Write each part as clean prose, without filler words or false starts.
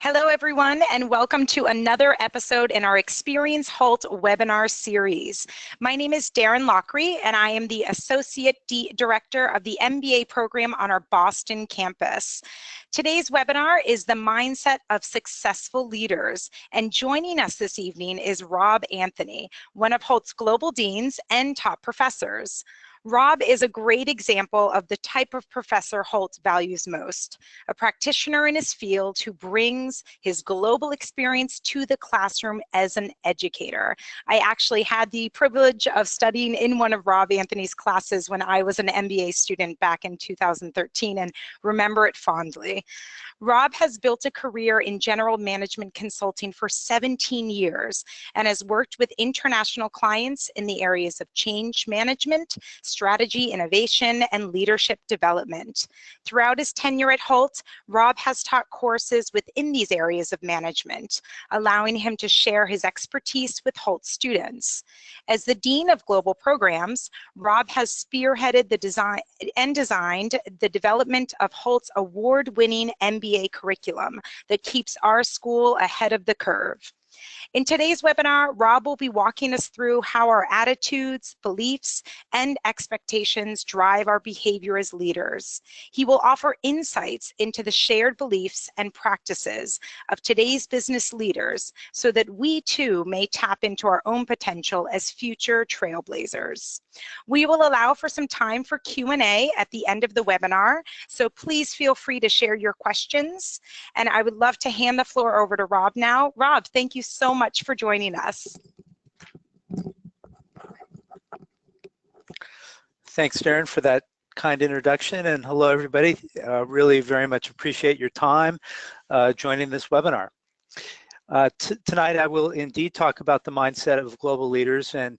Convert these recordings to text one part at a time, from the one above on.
Hello, everyone, and welcome to another episode in our Experience Hult webinar series. My name is Darren Lockery, and I am the Associate Director of the MBA program on our Boston campus. Today's webinar is the mindset of successful leaders, and joining us this evening is Rob Anthony, one of Hult's global deans and top professors. Rob is a great example of the type of professor Hult values most, a practitioner in his field who brings his global experience to the classroom as an educator. I actually had the privilege of studying in one of Rob Anthony's classes when I was an MBA student back in 2013 and remember it fondly. Rob has built a career in general management consulting for 17 years and has worked with international clients in the areas of change management, strategy, innovation, and leadership development. Throughout his tenure at Hult, Rob has taught courses within these areas of management, allowing him to share his expertise with Hult students. As the Dean of Global Programs, Rob has spearheaded the design and designed the development of Hult's award-winning MBA curriculum that keeps our school ahead of the curve. In today's webinar, Rob will be walking us through how our attitudes, beliefs, and expectations drive our behavior as leaders. He will offer insights into the shared beliefs and practices of today's business leaders so that we too may tap into our own potential as future trailblazers. We will allow for some time for Q&A at the end of the webinar, so please feel free to share your questions. And I would love to hand the floor over to Rob now. Rob, thank you so much for joining us. Thanks, Darren, for that kind introduction, and hello, everybody. Really very much appreciate your time joining this webinar. Tonight, I will indeed talk about the mindset of global leaders, and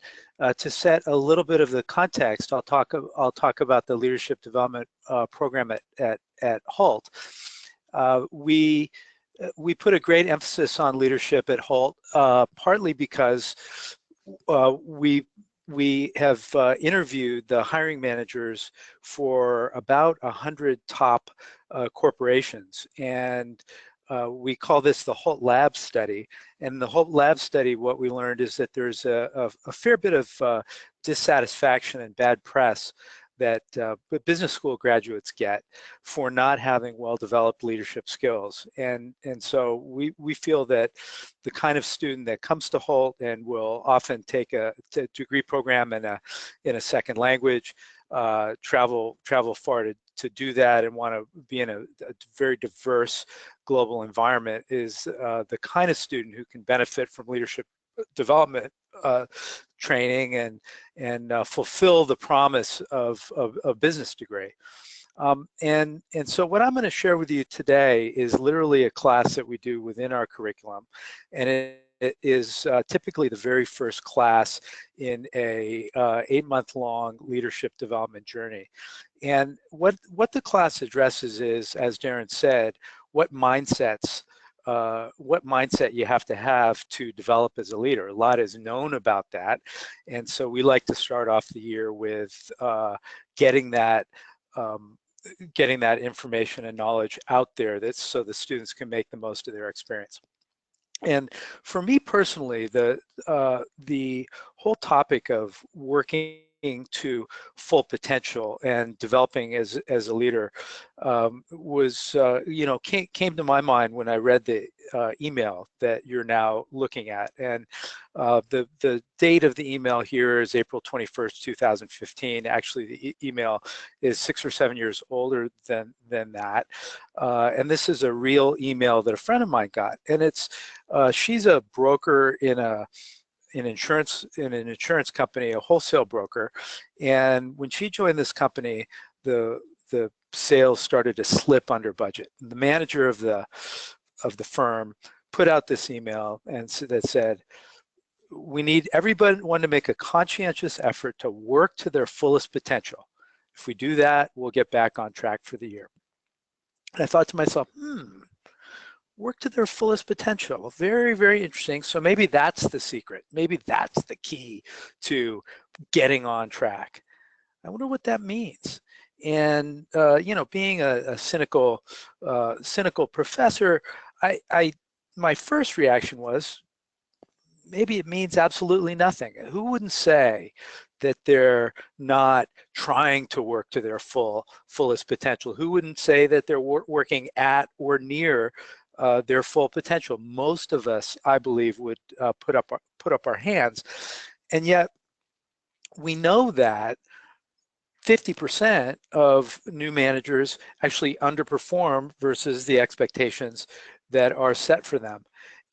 to set a little bit of the context, I'll talk about the leadership development program at Hult. We put a great emphasis on leadership at Hult, partly because we have interviewed the hiring managers for about 100 top corporations, and we call this the Hult Lab Study. And the Hult Lab Study, what we learned is that there's a fair bit of dissatisfaction and bad press that business school graduates get for not having well-developed leadership skills. And so we feel that the kind of student that comes to Hult and will often take a degree program in a second language, travel far to do that and want to be in a very diverse global environment is the kind of student who can benefit from leadership development training and fulfill the promise of a business degree. And so what I'm going to share with you today is literally a class that we do within our curriculum, and it is typically the very first class in a 8-month-long leadership development journey. And what the class addresses is, as Darren said, what mindset you have to develop as a leader. A lot is known about that, and so we like to start off the year with getting that information and knowledge out there, so the students can make the most of their experience. And for me personally, the whole topic of working to full potential and developing as a leader was came to my mind when I read the email that you're now looking at. And the date of the email here is April 21st, 2015. Actually, the email is 6 or 7 years older than that. And this is a real email that a friend of mine got. And it's she's a broker in an insurance company, a wholesale broker, and when she joined this company, the sales started to slip under budget. The manager of the firm put out this email that said, "We need everyone to make a conscientious effort to work to their fullest potential. If we do that, we'll get back on track for the year." And I thought to myself, work to their fullest potential. Very, very interesting. So maybe that's the secret. Maybe that's the key to getting on track. I wonder what that means. And being a cynical professor, my first reaction was, maybe it means absolutely nothing. Who wouldn't say that they're not trying to work to their fullest potential? Who wouldn't say that they're working at or near their full potential? Most of us, I believe, would put up our hands, and yet we know that 50% of new managers actually underperform versus the expectations that are set for them.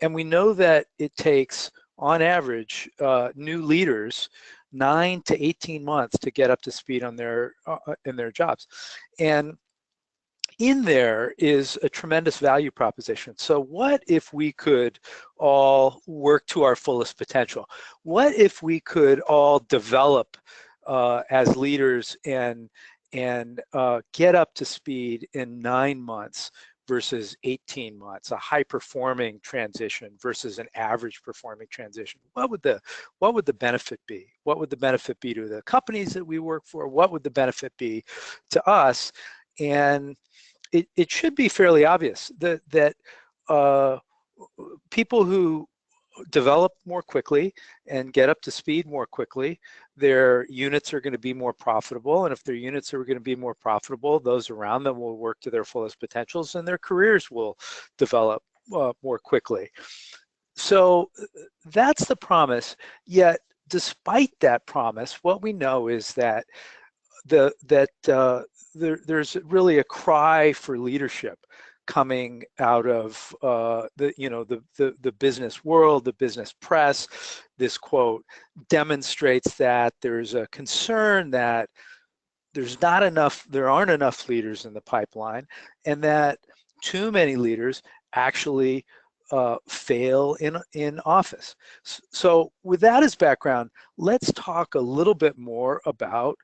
And we know that it takes, on average, new leaders 9 to 18 months to get up to speed on in their jobs. And in there is a tremendous value proposition. So what if we could all work to our fullest potential? What if we could all develop as leaders and get up to speed in 9 months versus 18 months, a high performing transition versus an average performing transition? What would the benefit be? What would the benefit be to the companies that we work for? What would the benefit be to us? And it should be fairly obvious that people who develop more quickly and get up to speed more quickly, their units are going to be more profitable. And if their units are going to be more profitable, those around them will work to their fullest potentials and their careers will develop more quickly. So that's the promise. Yet, despite that promise, what we know is that there's really a cry for leadership coming out of the business world, the business press. This quote demonstrates that there's a concern that there aren't enough leaders in the pipeline, and that too many leaders actually fail in office. So with that as background, let's talk a little bit more about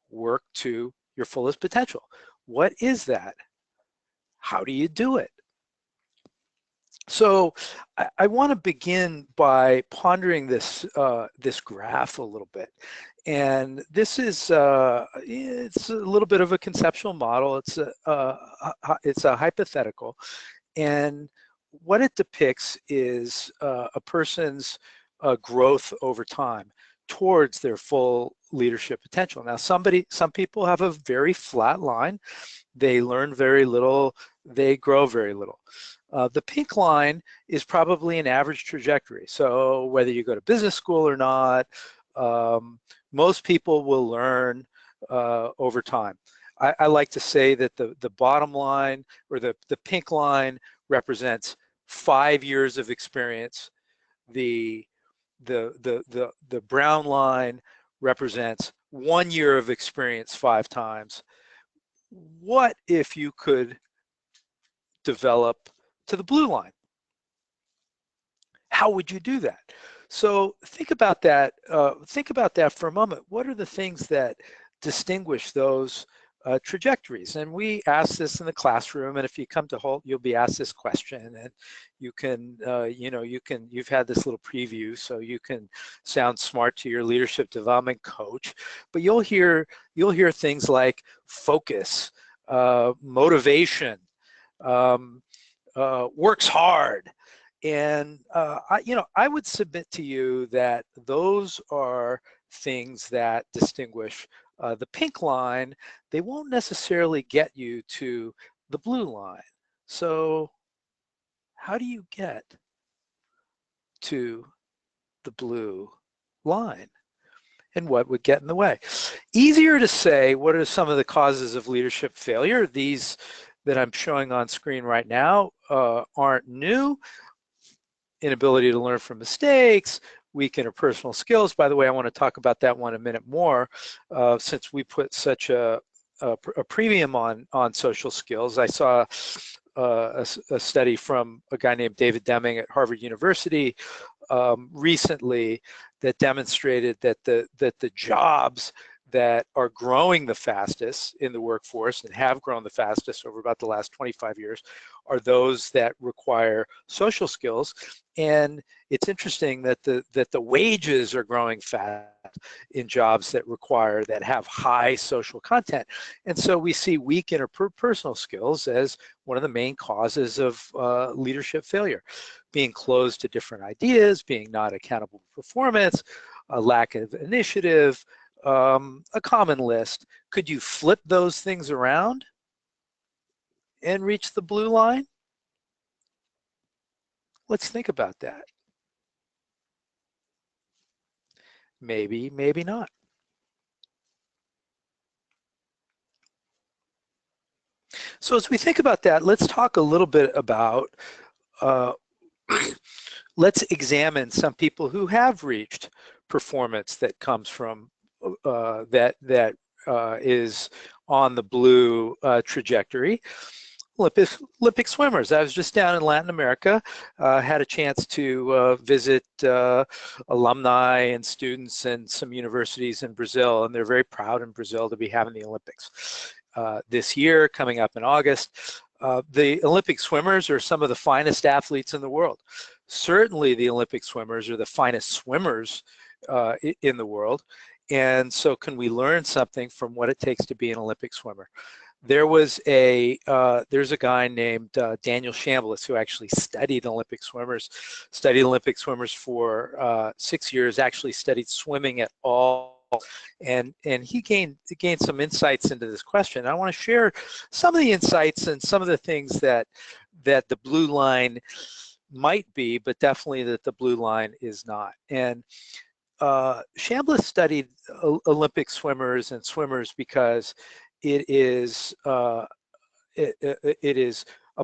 work to your fullest potential. What is that? How do you do it? So I want to begin by pondering this graph a little bit, and this is it's a little bit of a conceptual model. It's a hypothetical, and what it depicts is a person's growth over time towards their full leadership potential. Now, some people have a very flat line. They learn very little, they grow very little. The pink line is probably an average trajectory. So whether you go to business school or not, most people will learn over time. I like to say that the bottom line, or the pink line, represents 5 years of experience. The brown line represents 1 year of experience 5 times. What if you could develop to the blue line? How would you do that? So think about that. Think about that for a moment. What are the things that distinguish those trajectories? And we ask this in the classroom, and if you come to Hult, you'll be asked this question, and you can, you've had this little preview, so you can sound smart to your leadership development coach. But you'll hear things like focus, motivation, works hard. And I would submit to you that those are things that distinguish the pink line. They won't necessarily get you to the blue line. So how do you get to the blue line? And what would get in the way? Easier to say, what are some of the causes of leadership failure? These that I'm showing on screen right now aren't new. Inability to learn from mistakes, weak interpersonal skills. By the way, I want to talk about that one a minute more, since we put such a premium on social skills. I saw a study from a guy named David Deming at Harvard University recently that demonstrated that the jobs that are growing the fastest in the workforce and have grown the fastest over about the last 25 years are those that require social skills. And it's interesting that the wages are growing fast in jobs that have high social content. And so we see weak interpersonal skills as one of the main causes of leadership failure. Being closed to different ideas, being not accountable for performance, a lack of initiative, a common list. Could you flip those things around and reach the blue line? Let's think about that. Maybe, maybe not. So as we think about that, let's talk a little bit about, let's examine some people who have reached performance that comes from, is on the blue trajectory. Olympic swimmers. I was just down in Latin America, had a chance to visit alumni and students in some universities in Brazil, and they're very proud in Brazil to be having the Olympics. This year, coming up in August, the Olympic swimmers are some of the finest athletes in the world. Certainly the Olympic swimmers are the finest swimmers in the world. And so can we learn something from what it takes to be an Olympic swimmer? There's a guy named Daniel Chambliss who actually studied Olympic swimmers for 6 years, actually studied swimming at all. And he gained some insights into this question. I want to share some of the insights and some of the things that the blue line might be, but definitely that the blue line is not. And Chambliss studied Olympic swimmers and swimmers because it is a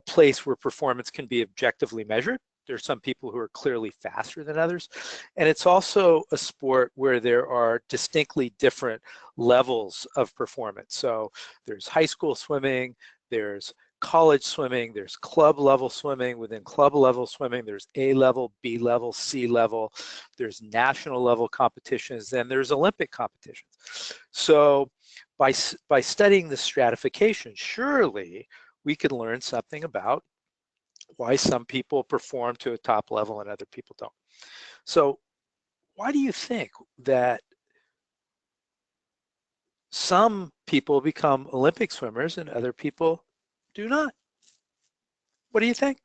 place where performance can be objectively measured. There are some people who are clearly faster than others. And it's also a sport where there are distinctly different levels of performance. So there's high school swimming, there's college swimming, there's club level swimming. Within club level swimming, there's A level, B level, C level, there's national level competitions, then there's Olympic competitions. So by studying the stratification, surely we could learn something about why some people perform to a top level and other people don't. So why do you think that some people become Olympic swimmers and other people do not? What do you think?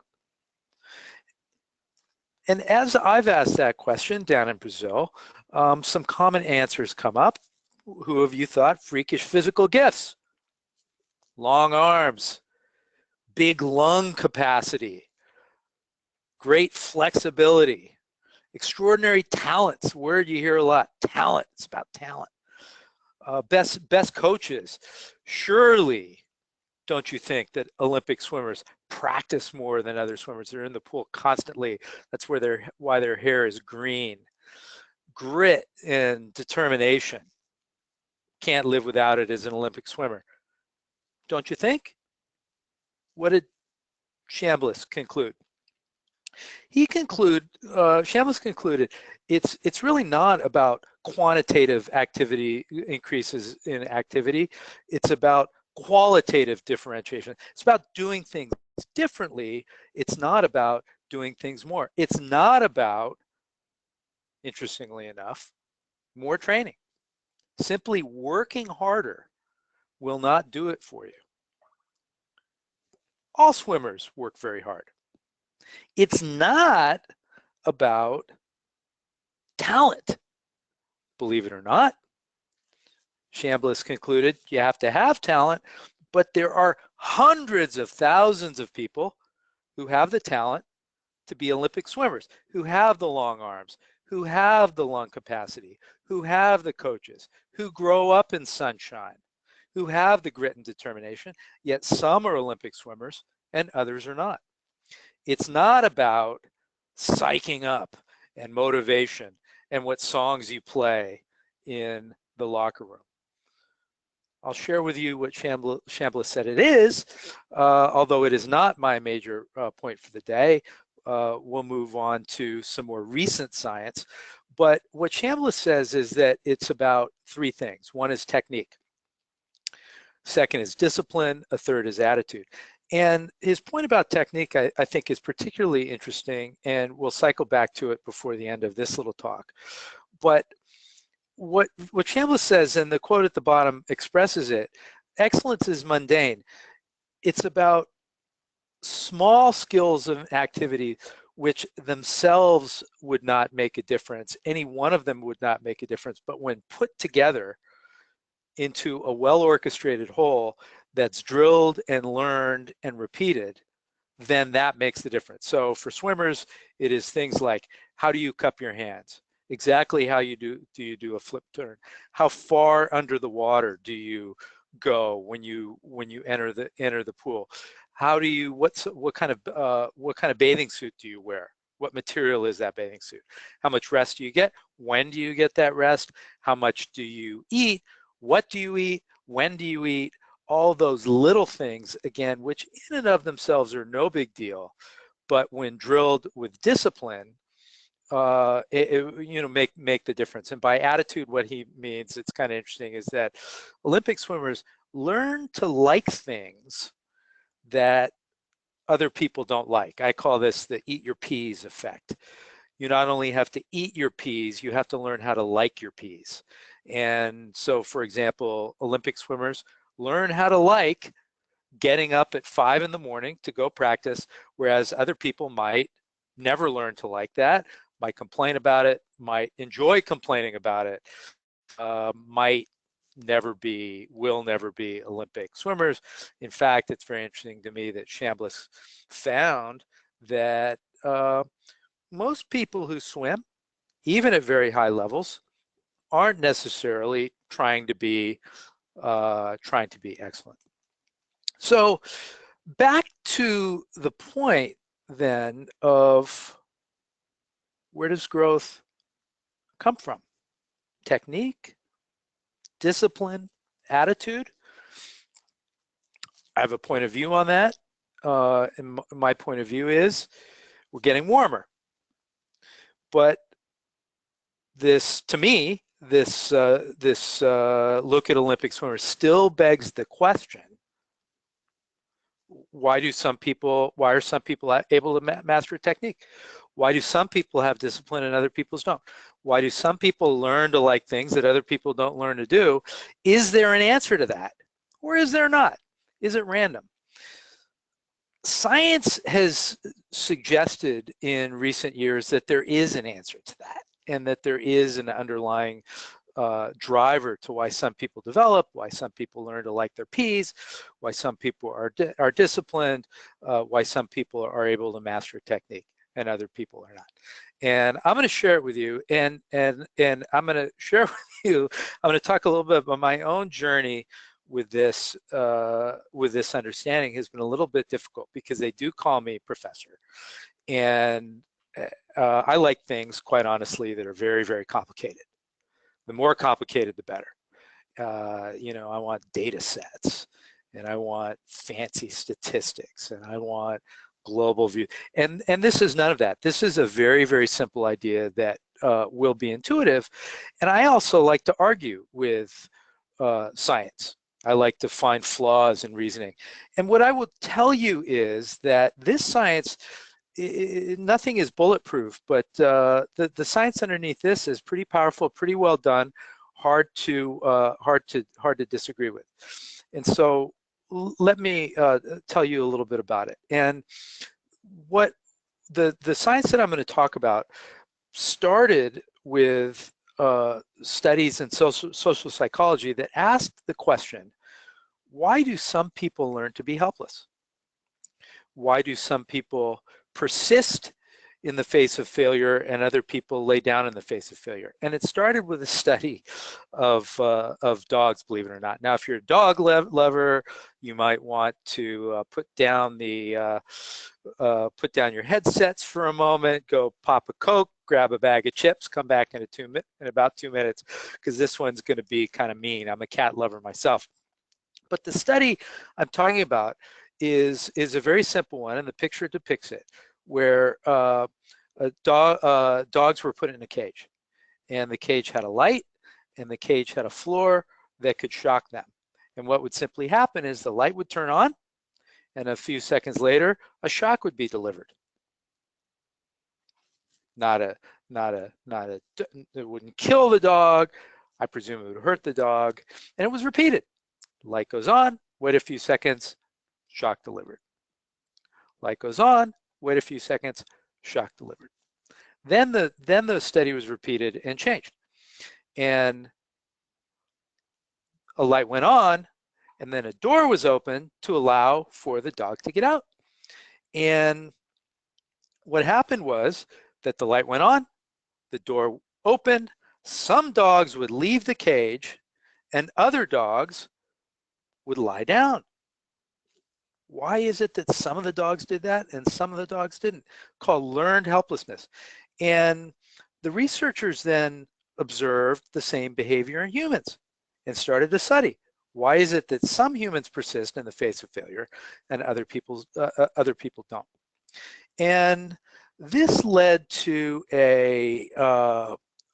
And as I've asked that question down in Brazil, some common answers come up. Who have you thought? Freakish physical gifts, long arms, big lung capacity, great flexibility, extraordinary talents. Word you hear a lot, talent. It's about talent. Best coaches. Surely, don't you think that Olympic swimmers practice more than other swimmers? They're in the pool constantly. That's why their hair is green. Grit and determination. Can't live without it as an Olympic swimmer. Don't you think? What did Chambliss conclude? Chambliss concluded it's really not about quantitative activity increases in activity. It's about qualitative differentiation. It's about doing things differently. It's not about doing things more. It's not about, interestingly enough, more training. Simply working harder will not do it for you. All swimmers work very hard. It's not about talent, believe it or not. Chambliss concluded you have to have talent, but there are hundreds of thousands of people who have the talent to be Olympic swimmers, who have the long arms, who have the lung capacity, who have the coaches, who grow up in sunshine, who have the grit and determination, yet some are Olympic swimmers and others are not. It's not about psyching up and motivation and what songs you play in the locker room. I'll share with you what Chambliss said it is, although it is not my major point for the day. We'll move on to some more recent science. But what Chambliss says is that it's about three things. One is technique. Second is discipline. A third is attitude. And his point about technique, I think, is particularly interesting, and we'll cycle back to it before the end of this little talk. But what Chambliss says, and the quote at the bottom expresses it, excellence is mundane. It's about small skills of activity which themselves would not make a difference. Any one of them would not make a difference, but when put together into a well-orchestrated whole that's drilled and learned and repeated, then that makes the difference. So for swimmers, it is things like, how do you cup your hands? Exactly how you do you do a flip turn? How far under the water do you go when you enter the pool? How do you what kind of bathing suit do you wear? What material is that bathing suit? How much rest do you get? When do you get that rest? How much do you eat? What do you eat? When do you eat? All those little things, again, which in and of themselves are no big deal, but when drilled with discipline, make the difference. And by attitude, what he means, it's kind of interesting, is that Olympic swimmers learn to like things that other people don't like. I call this the eat your peas effect. You not only have to eat your peas, you have to learn how to like your peas. And so, for example, Olympic swimmers learn how to like getting up at 5 in the morning to go practice, whereas other people might never learn to like that, might complain about it, might enjoy complaining about it, will never be Olympic swimmers. In fact, it's very interesting to me that Chambliss found that most people who swim, even at very high levels, aren't necessarily trying to be excellent. So back to the point then of where does growth come from? Technique, discipline, attitude. I have a point of view on that. And my point of view is we're getting warmer. But this, to me, this look at Olympic swimmers still begs the question: why are some people able to master a technique? Why do some people have discipline and other people don't? Why do some people learn to like things that other people don't learn to do? Is there an answer to that, or is there not? Is it random? Science has suggested in recent years that there is an answer to that, and that there is an underlying driver to why some people develop, why some people learn to like their peas, why some people are disciplined, why some people are able to master technique and other people are not. And I'm going to share it with you, and I'm going to share with you, I'm going to talk a little bit about my own journey with this understanding. Has been a little bit difficult because they do call me professor, and I like things, quite honestly, that are very, very complicated. The more complicated, the better. I want data sets, and I want fancy statistics, and I want global view. And this is none of that. This is a very, very simple idea that will be intuitive. And I also like to argue with science. I like to find flaws in reasoning. And what I will tell you is that this science, nothing is bulletproof, but the science underneath this is pretty powerful, pretty well done, hard to disagree with. And so let me tell you a little bit about it. And what the science that I'm going to talk about started with studies in social psychology that asked the question: why do some people learn to be helpless? Why do some people persist in the face of failure and other people lay down in the face of failure? And it started with a study of dogs, believe it or not. Now, if you're a dog lover, you might want to put down your headsets for a moment, go pop a Coke, grab a bag of chips, come back in about 2 minutes, because this one's going to be kind of mean. I'm a cat lover myself. But the study I'm talking about is a very simple one, and the picture depicts it, where dogs were put in a cage, and the cage had a light, and the cage had a floor that could shock them. And what would simply happen is the light would turn on, and a few seconds later, a shock would be delivered. It wouldn't kill the dog. I presume it would hurt the dog. And it was repeated. Light goes on, wait a few seconds, shock delivered. Light goes on, wait a few seconds, shock delivered. Then the study was repeated and changed. And a light went on, and then a door was open to allow for the dog to get out. And what happened was that the light went on, the door opened, some dogs would leave the cage, and other dogs would lie down. Why is it that some of the dogs did that and some of the dogs didn't? Called learned helplessness. And the researchers then observed the same behavior in humans and started to study. Why is it that some humans persist in the face of failure and other people don't? And this led to a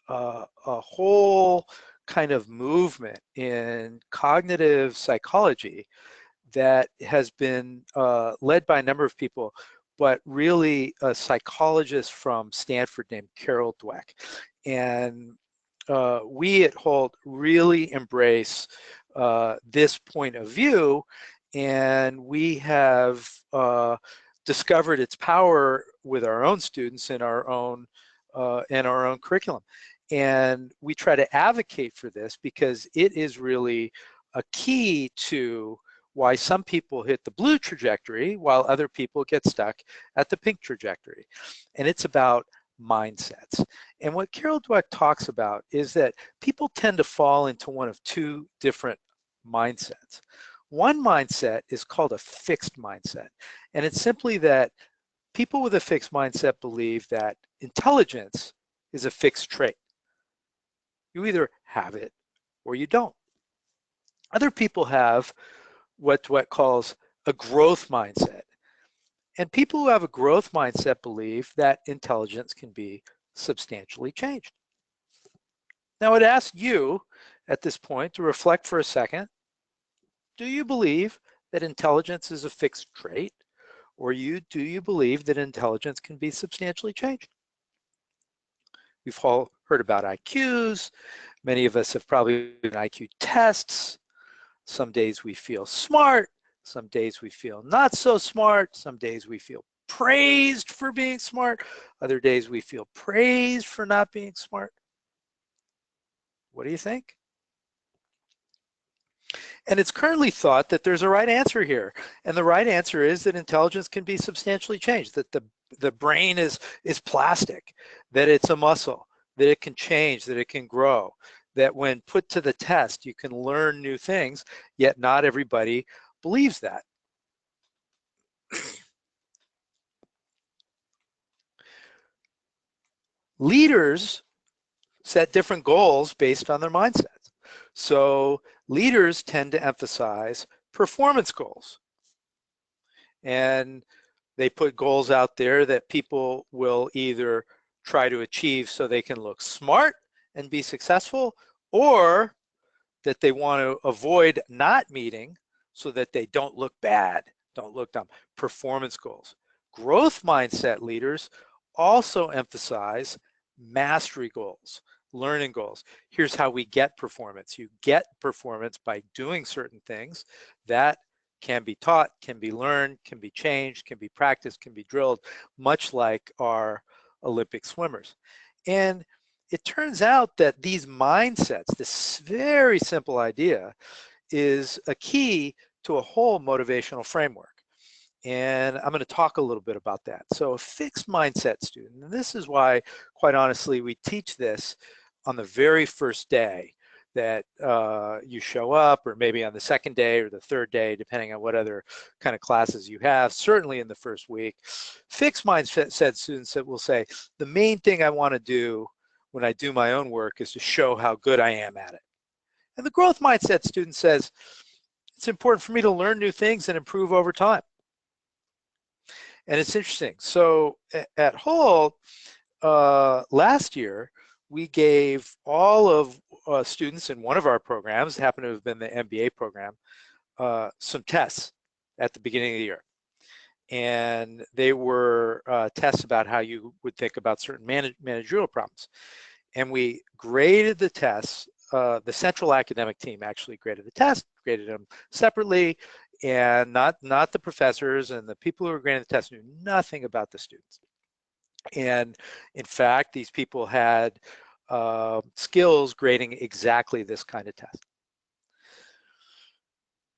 whole kind of movement in cognitive psychology that has been led by a number of people, but really a psychologist from Stanford named Carol Dweck. And we at Hult really embrace this point of view, and we have discovered its power with our own students in our own curriculum. And we try to advocate for this because it is really a key to why some people hit the blue trajectory while other people get stuck at the pink trajectory. And it's about mindsets. And what Carol Dweck talks about is that people tend to fall into one of two different mindsets. One mindset is called a fixed mindset. And it's simply that people with a fixed mindset believe that intelligence is a fixed trait. You either have it or you don't. Other people have what Dweck calls a growth mindset. And people who have a growth mindset believe that intelligence can be substantially changed. Now, I'd ask you at this point to reflect for a second. Do you believe that intelligence is a fixed trait, or do you believe that intelligence can be substantially changed? We've all heard about IQs. Many of us have probably done IQ tests. Some days we feel smart. Some days we feel not so smart. Some days we feel praised for being smart. Other days we feel praised for not being smart. What do you think? And it's currently thought that there's a right answer here. And the right answer is that intelligence can be substantially changed, that the brain is plastic, that it's a muscle, that it can change, that it can grow, that when put to the test, you can learn new things, yet not everybody believes that. Leaders set different goals based on their mindsets. So leaders tend to emphasize performance goals. And they put goals out there that people will either try to achieve so they can look smart and be successful, or that they want to avoid not meeting so that they don't look bad, don't look dumb. Performance goals. Growth mindset leaders also emphasize mastery goals, learning goals. Here's how we get performance. You get performance by doing certain things that can be taught, can be learned, can be changed, can be practiced, can be drilled, much like our Olympic swimmers. And it turns out that these mindsets, this very simple idea, is a key to a whole motivational framework. And I'm going to talk a little bit about that. So a fixed mindset student, and this is why, quite honestly, we teach this on the very first day that you show up, or maybe on the second day or the third day, depending on what other kind of classes you have, certainly in the first week. Fixed mindset students that will say, the main thing I want to do when I do my own work is to show how good I am at it. And the growth mindset student says, it's important for me to learn new things and improve over time. And it's interesting. So at Hult, last year, we gave all of students in one of our programs, happened to have been the MBA program, some tests at the beginning of the year. And they were tests about how you would think about certain managerial problems. And we graded the tests. The central academic team actually graded the test, graded them separately, and not the professors, and the people who were grading the test knew nothing about the students. And in fact, these people had skills grading exactly this kind of test.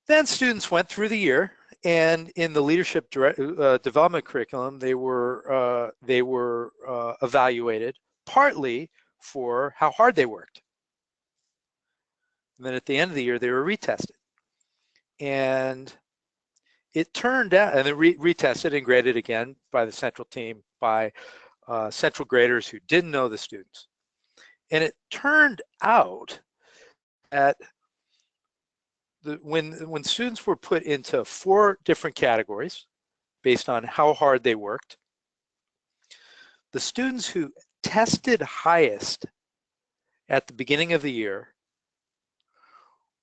Then students went through the year, and in the leadership development curriculum, they were evaluated partly for how hard they worked. And then at the end of the year, they were retested. And it turned out, and then retested and graded again by the central team, by central graders who didn't know the students. And it turned out that when students were put into 4 different categories based on how hard they worked, the students who tested highest at the beginning of the year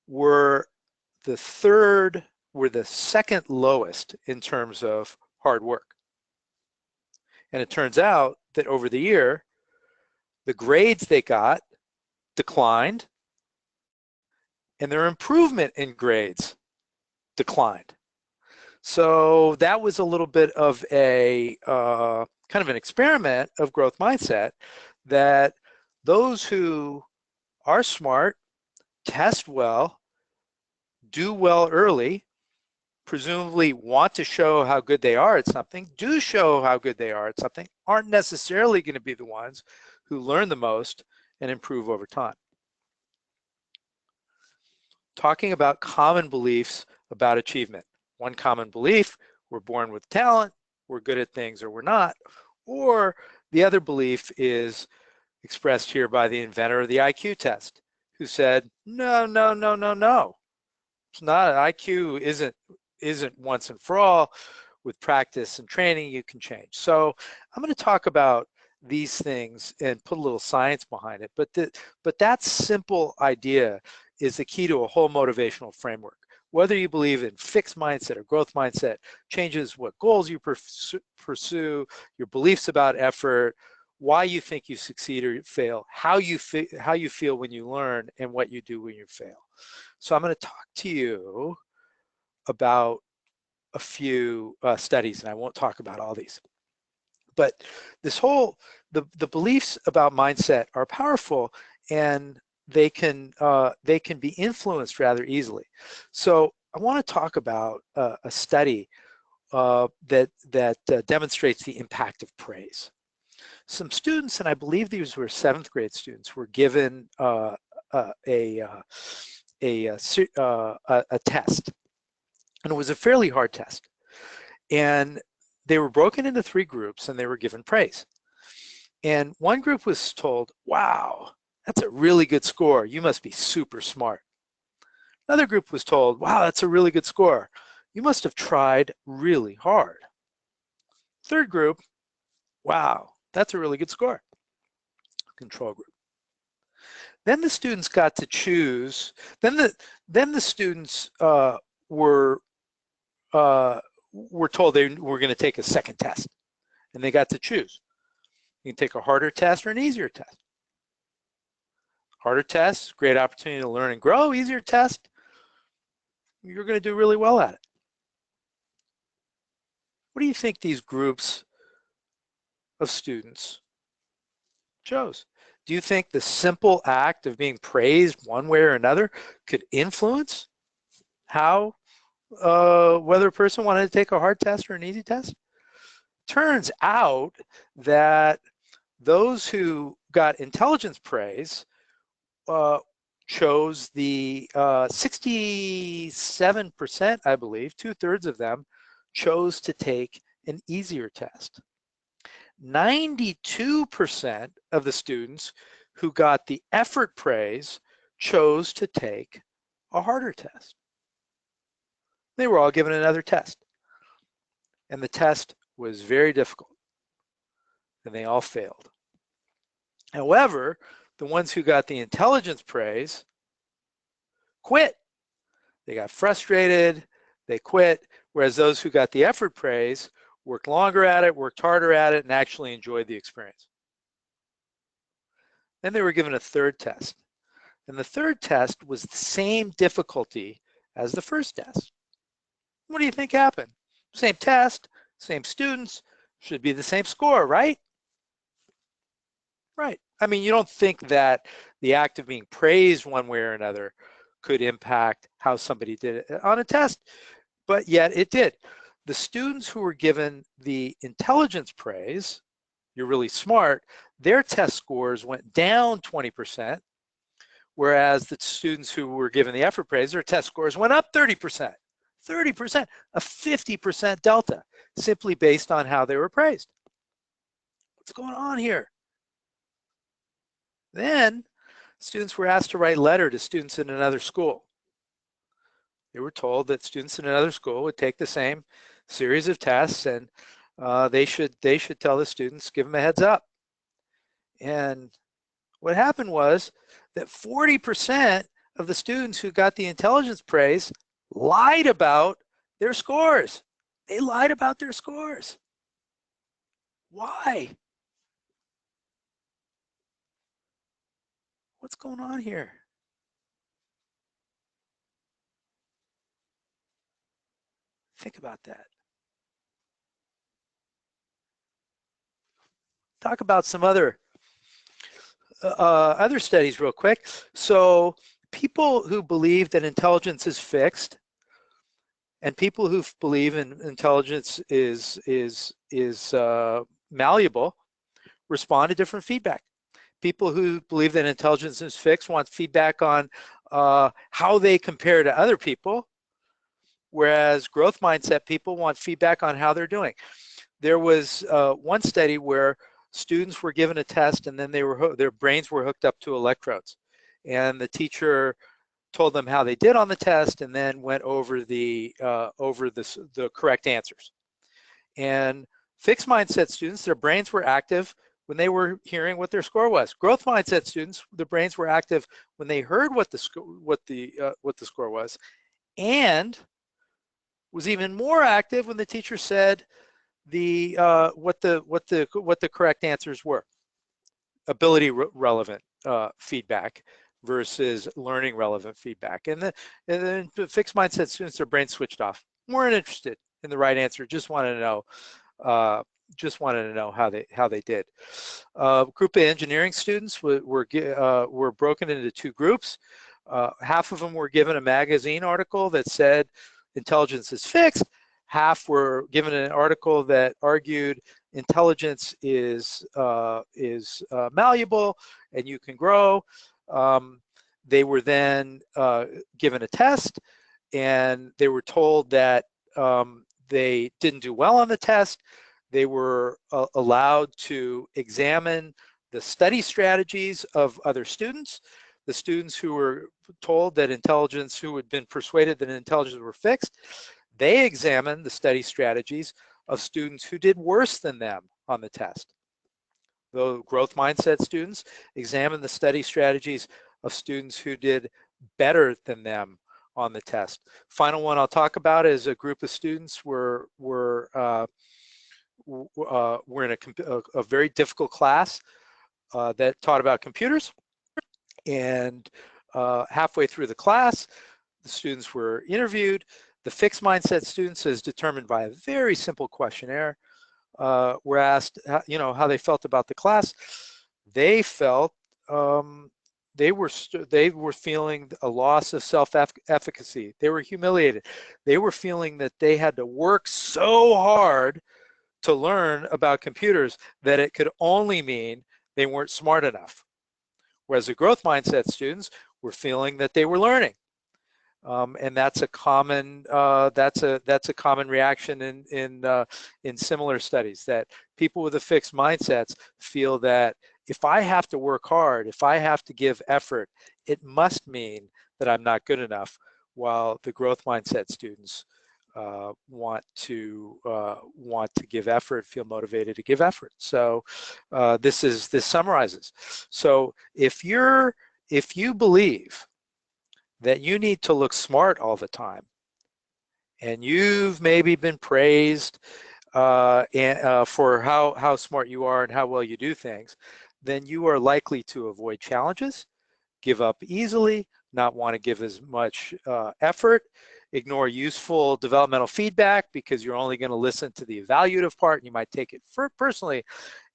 were the second lowest in terms of hard work. And it turns out that over the year, the grades they got declined, and their improvement in grades declined. So that was a little bit of a kind of an experiment of growth mindset, that those who are smart, test well, do well early, presumably want to show how good they are at something, do show how good they are at something, aren't necessarily going to be the ones who learn the most and improve over time. Talking about common beliefs about achievement. One common belief: we're born with talent, we're good at things, or we're not. Or the other belief is expressed here by the inventor of the IQ test, who said, no, no, no, no, no. It's not. IQ isn't once and for all. With practice and training, you can change. So I'm going to talk about these things and put a little science behind it. But that simple idea is the key to a whole motivational framework. Whether you believe in fixed mindset or growth mindset, changes what goals you pursue, your beliefs about effort, why you think you succeed or fail, how you feel when you learn, and what you do when you fail. So I'm going to talk to you about a few studies, and I won't talk about all these. But this whole, the beliefs about mindset are powerful, and they can be influenced rather easily. So I want to talk about a study that demonstrates the impact of praise. Some students, and I believe these were 7th grade students, were given a test, and it was a fairly hard test. And they were broken into 3 groups, and they were given praise. And one group was told, wow, that's a really good score. You must be super smart. Another group was told, wow, that's a really good score. You must have tried really hard. Third group, wow, that's a really good score. Control group. Then the students got to choose. Then the students were told they were going to take a second test, and they got to choose. You can take a harder test or an easier test. Harder test, great opportunity to learn and grow. Easier test, you're going to do really well at it. What do you think these groups of students chose? Do you think the simple act of being praised one way or another could influence how whether a person wanted to take a hard test or an easy test? Turns out that those who got intelligence praise chose the 67%, I believe, 2/3 of them chose to take an easier test. 92% of the students who got the effort praise chose to take a harder test. They were all given another test, and the test was very difficult, and they all failed. However, the ones who got the intelligence praise quit. They got frustrated, they quit, whereas those who got the effort praise worked longer at it, worked harder at it, and actually enjoyed the experience. Then they were given a third test. And the third test was the same difficulty as the first test. What do you think happened? Same test, same students, should be the same score, right? Right. I mean, you don't think that the act of being praised one way or another could impact how somebody did it on a test, but yet it did. The students who were given the intelligence praise, you're really smart, their test scores went down 20%, whereas the students who were given the effort praise, their test scores went up 30%. 30%, a 50% delta, simply based on how they were praised. What's going on here? Then students were asked to write a letter to students in another school. They were told that students in another school would take the same series of tests, and they should tell the students, give them a heads up. And what happened was that 40% of the students who got the intelligence praise lied about their scores. They lied about their scores. Why? What's going on here? Think about that. Talk about some other studies real quick. So people who believe that intelligence is fixed and people who believe in intelligence is malleable respond to different feedback. People who believe that intelligence is fixed want feedback on how they compare to other people, whereas growth mindset people want feedback on how they're doing. There was one study where students were given a test and then their brains were hooked up to electrodes, and the teacher told them how they did on the test and then went over the correct answers. And fixed mindset students, their brains were active when they were hearing what their score was. Growth mindset students, their brains were active when they heard what the score was, and was even more active when the teacher said what the correct answers were. Ability relevant feedback versus learning relevant feedback. And then fixed mindset students, their brains switched off, weren't interested in the right answer, just wanted to know how they did. Group of engineering students were broken into two groups. Half of them were given a magazine article that said intelligence is fixed. Half were given an article that argued intelligence is malleable and you can grow. They were then given a test, and they were told that they didn't do well on the test. They were allowed to examine the study strategies of other students. The students who were told that intelligence, who had been persuaded that intelligence were fixed, they examined the study strategies of students who did worse than them on the test. The growth mindset students examined the study strategies of students who did better than them on the test. Final one I'll talk about is a group of students were in a very difficult class that taught about computers, and halfway through the class, the students were interviewed. The fixed mindset students, as determined by a very simple questionnaire, were asked, how they felt about the class. They felt they were feeling a loss of self-efficacy. They were humiliated. They were feeling that they had to work so hard to learn about computers that it could only mean they weren't smart enough. Whereas the growth mindset students were feeling that they were learning. And that's a common reaction in similar studies, that people with the fixed mindsets feel that if I have to work hard, if I have to give effort, it must mean that I'm not good enough, while the growth mindset students want to give effort, feel motivated to give effort. So this summarizes. So if you believe that you need to look smart all the time, and you've maybe been praised for how smart you are and how well you do things, then you are likely to avoid challenges, give up easily, not want to give as much effort, ignore useful developmental feedback because you're only going to listen to the evaluative part and you might take it personally,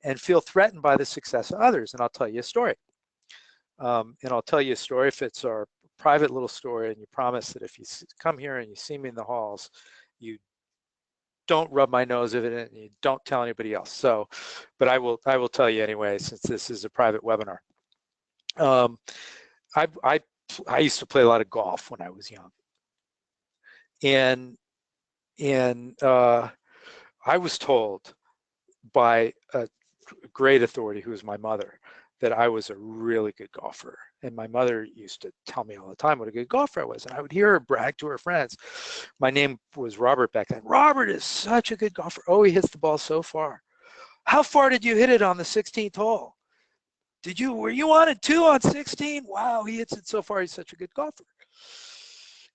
and feel threatened by the success of others. And I'll tell you a story. If it's our private little story, and you promise that if you come here and you see me in the halls, you don't rub my nose in it and you don't tell anybody else. So, but I will tell you anyway, since this is a private webinar. I used to play a lot of golf when I was young, and I was told by a great authority, who was my mother, that I was a really good golfer. And my mother used to tell me all the time what a good golfer I was, and I would hear her brag to her friends. My name was Robert back then. Robert is such a good golfer. Oh, he hits the ball so far. How far did you hit it on the 16th hole? Were you on it 2 on 16? Wow, he hits it so far. He's such a good golfer.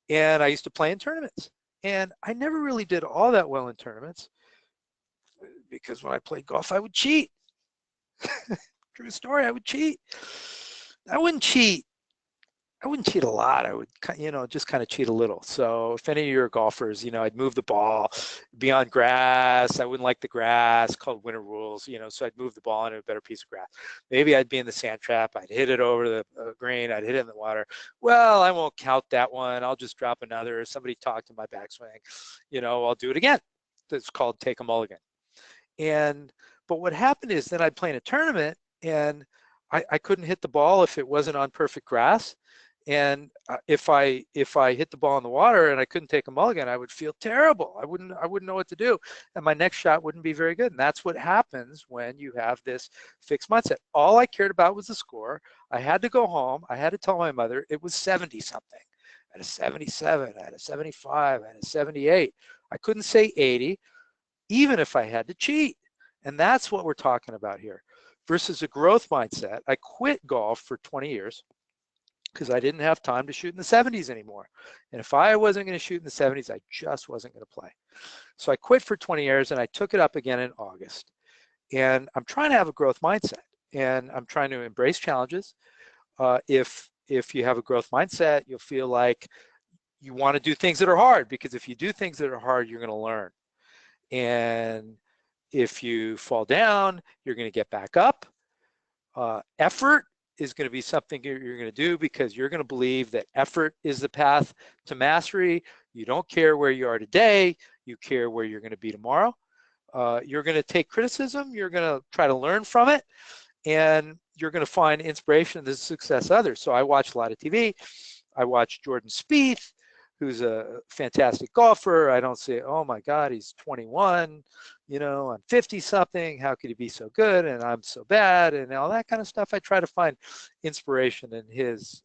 And I used to play in tournaments, and I never really did all that well in tournaments because when I played golf, I would cheat. True story, I would cheat. I wouldn't cheat a lot. I would, just kind of cheat a little. So if any of your golfers, I'd move the ball, be on grass. I wouldn't like the grass, called winter rules, so I'd move the ball into a better piece of grass. Maybe I'd be in the sand trap. I'd hit it over the green. I'd hit it in the water. Well, I won't count that one. I'll just drop another. Somebody talked to my backswing. I'll do it again. It's called take a mulligan. But what happened is then I'd play in a tournament, and I couldn't hit the ball if it wasn't on perfect grass. And if I hit the ball in the water and I couldn't take a mulligan, I would feel terrible. I wouldn't know what to do, and my next shot wouldn't be very good. And that's what happens when you have this fixed mindset. All I cared about was the score. I had to go home. I had to tell my mother it was 70 something. I had a 77. I had a 75. I had a 78. I couldn't say 80, even if I had to cheat. And that's what we're talking about here. Versus a growth mindset. I quit golf for 20 years. Because I didn't have time to shoot in the 70s anymore. And if I wasn't going to shoot in the 70s, I just wasn't going to play. So I quit for 20 years, and I took it up again in August. And I'm trying to have a growth mindset, and I'm trying to embrace challenges. If you have a growth mindset, you'll feel like you want to do things that are hard, because if you do things that are hard, you're going to learn. And if you fall down, you're going to get back up. Effort is going to be something you're going to do because you're going to believe that effort is the path to mastery. You don't care where you are today, you care where you're going to be tomorrow. You're going to take criticism, you're going to try to learn from it, and you're going to find inspiration in the success of others. So I watch a lot of TV. I watch Jordan Spieth, who's a fantastic golfer. I don't say, oh my God, he's 21, I'm 50 something. How could he be so good? And I'm so bad, and all that kind of stuff. I try to find inspiration in his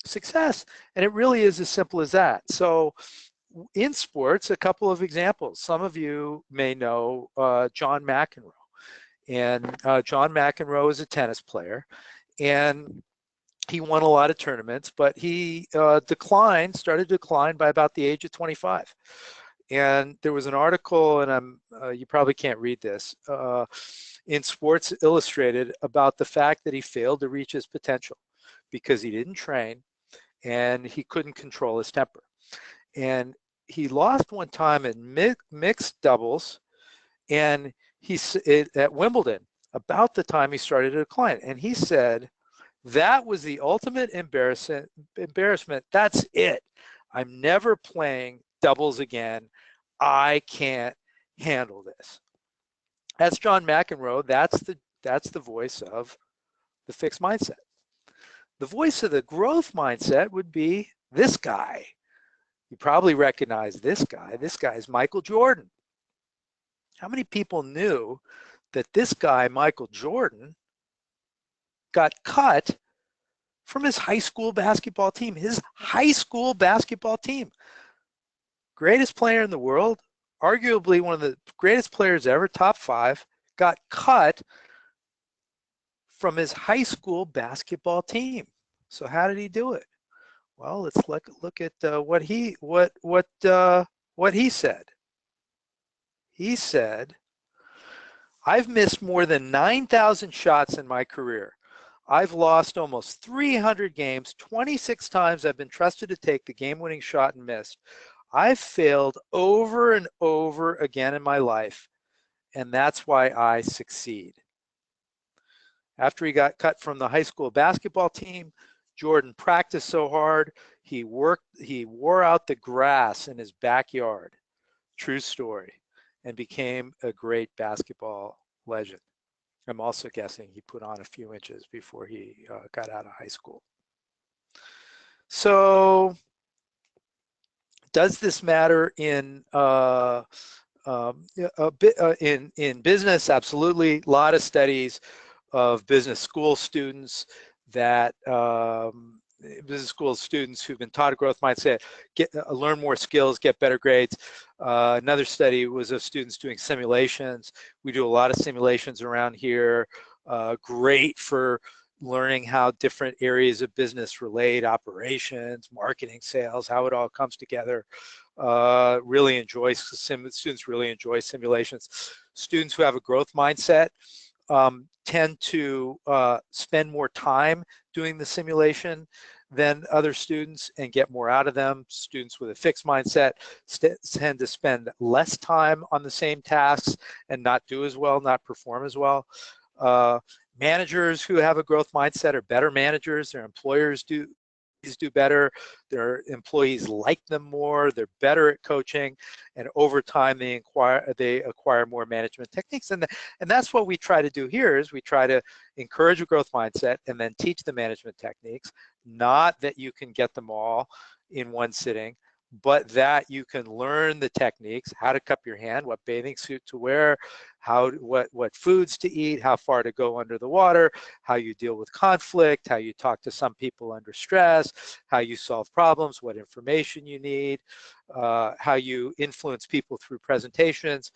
success. And it really is as simple as that. So in sports, a couple of examples. Some of you may know John McEnroe. And John McEnroe is a tennis player. And he won a lot of tournaments, but he started to decline by about the age of 25. And there was an article, and you probably can't read this, in Sports Illustrated about the fact that he failed to reach his potential because he didn't train and he couldn't control his temper. And he lost one time in mixed doubles, and at Wimbledon, about the time he started to decline. And he said, that was the ultimate embarrassment. That's it. I'm never playing doubles again. I can't handle this. That's John McEnroe. That's the voice of the fixed mindset. The voice of the growth mindset would be this guy. You probably recognize this guy. This guy is Michael Jordan. How many people knew that this guy, Michael Jordan, got cut from his high school basketball team. His high school basketball team. Greatest player in the world, arguably one of the greatest players ever, top 5, got cut from his high school basketball team. So how did he do it? Well, let's look at what he said. He said, "I've missed more than 9,000 shots in my career. I've lost almost 300 games. 26 times I've been trusted to take the game-winning shot and missed. I've failed over and over again in my life, and that's why I succeed." After he got cut from the high school basketball team, Jordan practiced so hard, he wore out the grass in his backyard, true story, and became a great basketball legend. I'm also guessing he put on a few inches before he got out of high school. So, does this matter in in business? Absolutely. A lot of studies of business school students that business school students who've been taught a growth mindset learn more skills, get better grades. Another study was of students doing simulations. We do a lot of simulations around here. Great for learning how different areas of business relate, operations, marketing, sales, how it all comes together. Students really enjoy simulations. Students who have a growth mindset tend to spend more time doing the simulation than other students and get more out of them. Students with a fixed mindset tend to spend less time on the same tasks and not do as well, not perform as well. Managers who have a growth mindset are better managers. Their employers do better, their employees like them more, they're better at coaching, and over time they acquire more management techniques. And that's what we try to do here, is we try to encourage a growth mindset and then teach the management techniques. Not that you can get them all in one sitting, but that you can learn the techniques, how to cup your hand, what bathing suit to wear, what foods to eat, how far to go under the water, how you deal with conflict, how you talk to some people under stress, how you solve problems, what information you need, how you influence people through presentations,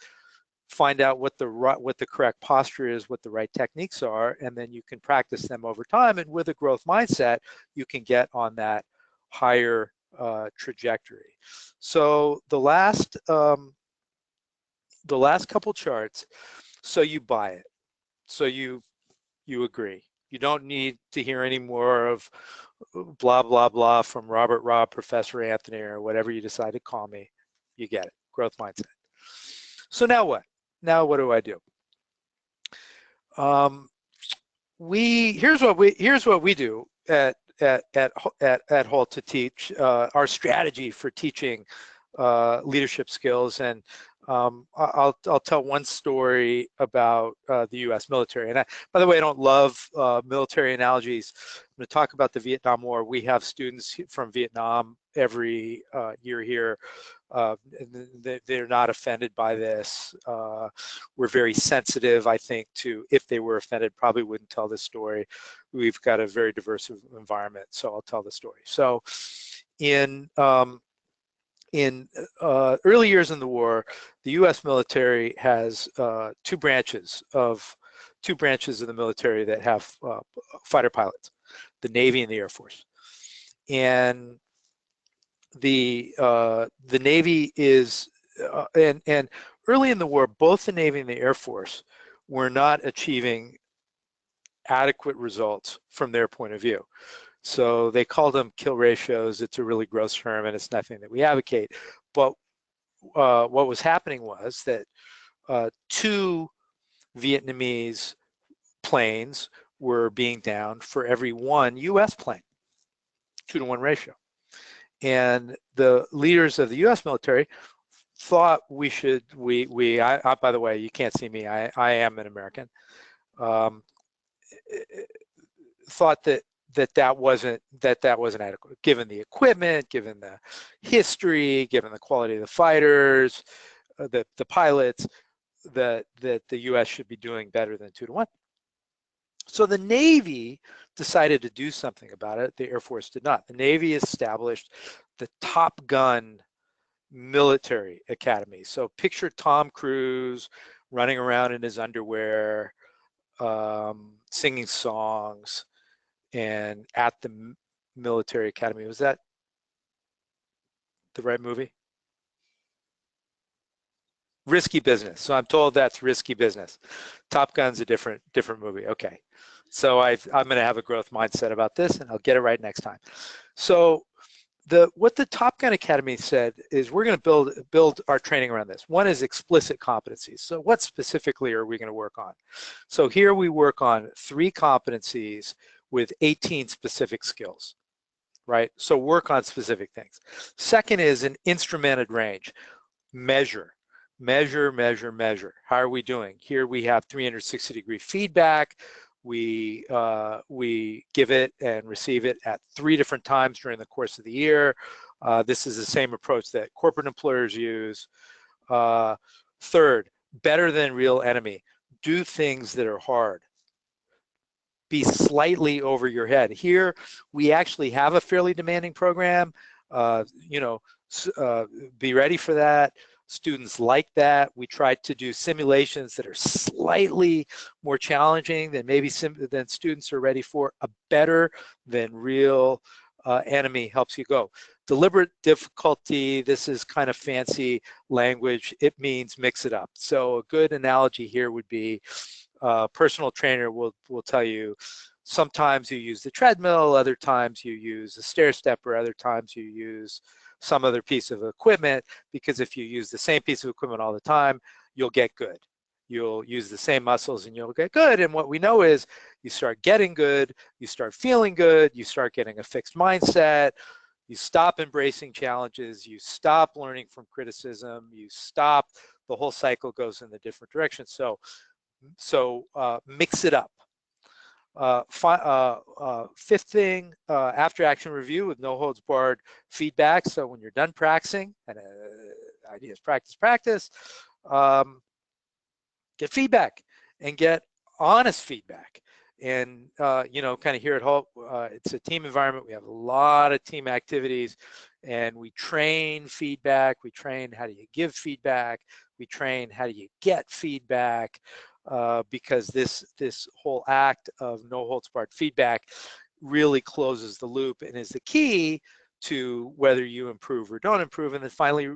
find out what the correct posture is, what the right techniques are, and then you can practice them over time. And with a growth mindset, you can get on that higher trajectory. So the last couple charts, so you buy it, so you agree. You don't need to hear any more of blah blah blah from Robert Robb, Professor Anthony, or whatever you decide to call me. You get it. Growth mindset. So now what? Now what do I do? Here's what we do at Hult to teach our strategy for teaching leadership skills. And I'll tell one story about the U.S. military. And by the way, I don't love military analogies. I'm going to talk about the Vietnam War. We have students from Vietnam every year here. They're not offended by this. We're very sensitive, I think, to if they were offended, probably wouldn't tell this story. We've got a very diverse environment, so I'll tell the story. So in early years in the war, the U.S. military has two branches of the military that have fighter pilots, the Navy and the Air Force. And the Navy is, and early in the war, both the Navy and the Air Force were not achieving adequate results from their point of view. So they call them kill ratios. It's a really gross term, and it's nothing that we advocate. But what was happening was that two Vietnamese planes were being downed for every one U.S. plane, 2-to-1 ratio. And the leaders of the U.S. military thought we should, by the way, you can't see me, I am an American, thought that wasn't adequate, given the equipment, given the history, given the quality of the fighters, the pilots, that the U.S. should be doing better than 2-to-1. So the Navy decided to do something about it. The Air Force did not. The Navy established the Top Gun military academy. So picture Tom Cruise running around in his underwear, singing songs, and at the military academy. Was that the right movie? Risky Business. So I'm told that's Risky Business. Top Gun's a different movie. Okay. So I'm going to have a growth mindset about this, and I'll get it right next time. So what the Top Gun Academy said is we're going to build our training around this. One is explicit competencies. So what specifically are we going to work on? So here we work on 3 competencies with 18 specific skills, right? So work on specific things. Second is an instrumented range. Measure. How are we doing? Here we have 360-degree feedback. We give it and receive it at 3 different times during the course of the year. This is the same approach that corporate employers use. Third, better than real enemy. Do things that are hard. Be slightly over your head. Here, we actually have a fairly demanding program. Be ready for that. Students like that. We try to do simulations that are slightly more challenging than maybe than students are ready for. A better than real enemy helps you go. Deliberate difficulty, this is kind of fancy language. It means mix it up. So a good analogy here would be personal trainer will tell you sometimes you use the treadmill, other times you use a stair stepper, other times you use some other piece of equipment, because if you use the same piece of equipment all the time, you'll get good. You'll use the same muscles and you'll get good. And what we know is you start getting good, you start feeling good, you start getting a fixed mindset, you stop embracing challenges, you stop learning from criticism, you stop, the whole cycle goes in a different direction. So mix it up. Fifth thing, after action review with no holds barred feedback. So when you're done practicing, and ideas practice, get feedback and get honest feedback. And kind of here at Hult, it's a team environment. We have a lot of team activities, and we train feedback. We train how do you give feedback. We train how do you get feedback. Because this whole act of no holds barred feedback really closes the loop and is the key to whether you improve or don't improve. And then finally,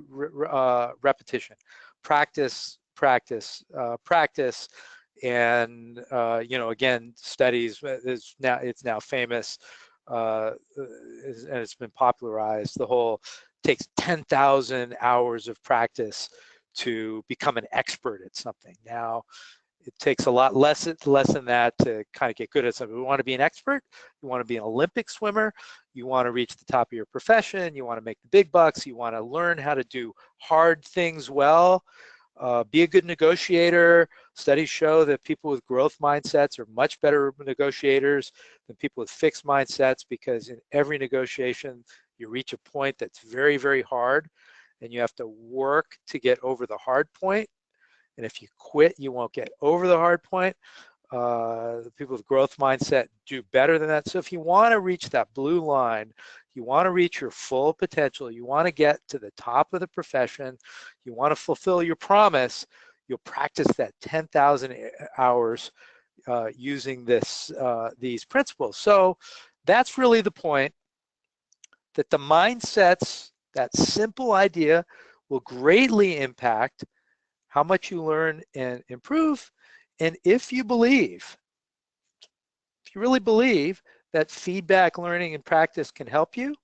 repetition, practice. And again, studies. It's now famous, and it's been popularized. The whole takes 10,000 hours of practice to become an expert at something. Now, it takes a lot less than that to kind of get good at something. We want to be an expert. You want to be an Olympic swimmer. You want to reach the top of your profession. You want to make the big bucks. You want to learn how to do hard things well. Be a good negotiator. Studies show that people with growth mindsets are much better negotiators than people with fixed mindsets, because in every negotiation, you reach a point that's very, very hard, and you have to work to get over the hard point. And if you quit, you won't get over the hard point. The people with growth mindset do better than that. So if you want to reach that blue line, you want to reach your full potential, you want to get to the top of the profession, you want to fulfill your promise, you'll practice that 10,000 hours using these principles. So that's really the point, that the mindsets, that simple idea, will greatly impact how much you learn and improve. And if you really believe that feedback, learning, and practice can help you,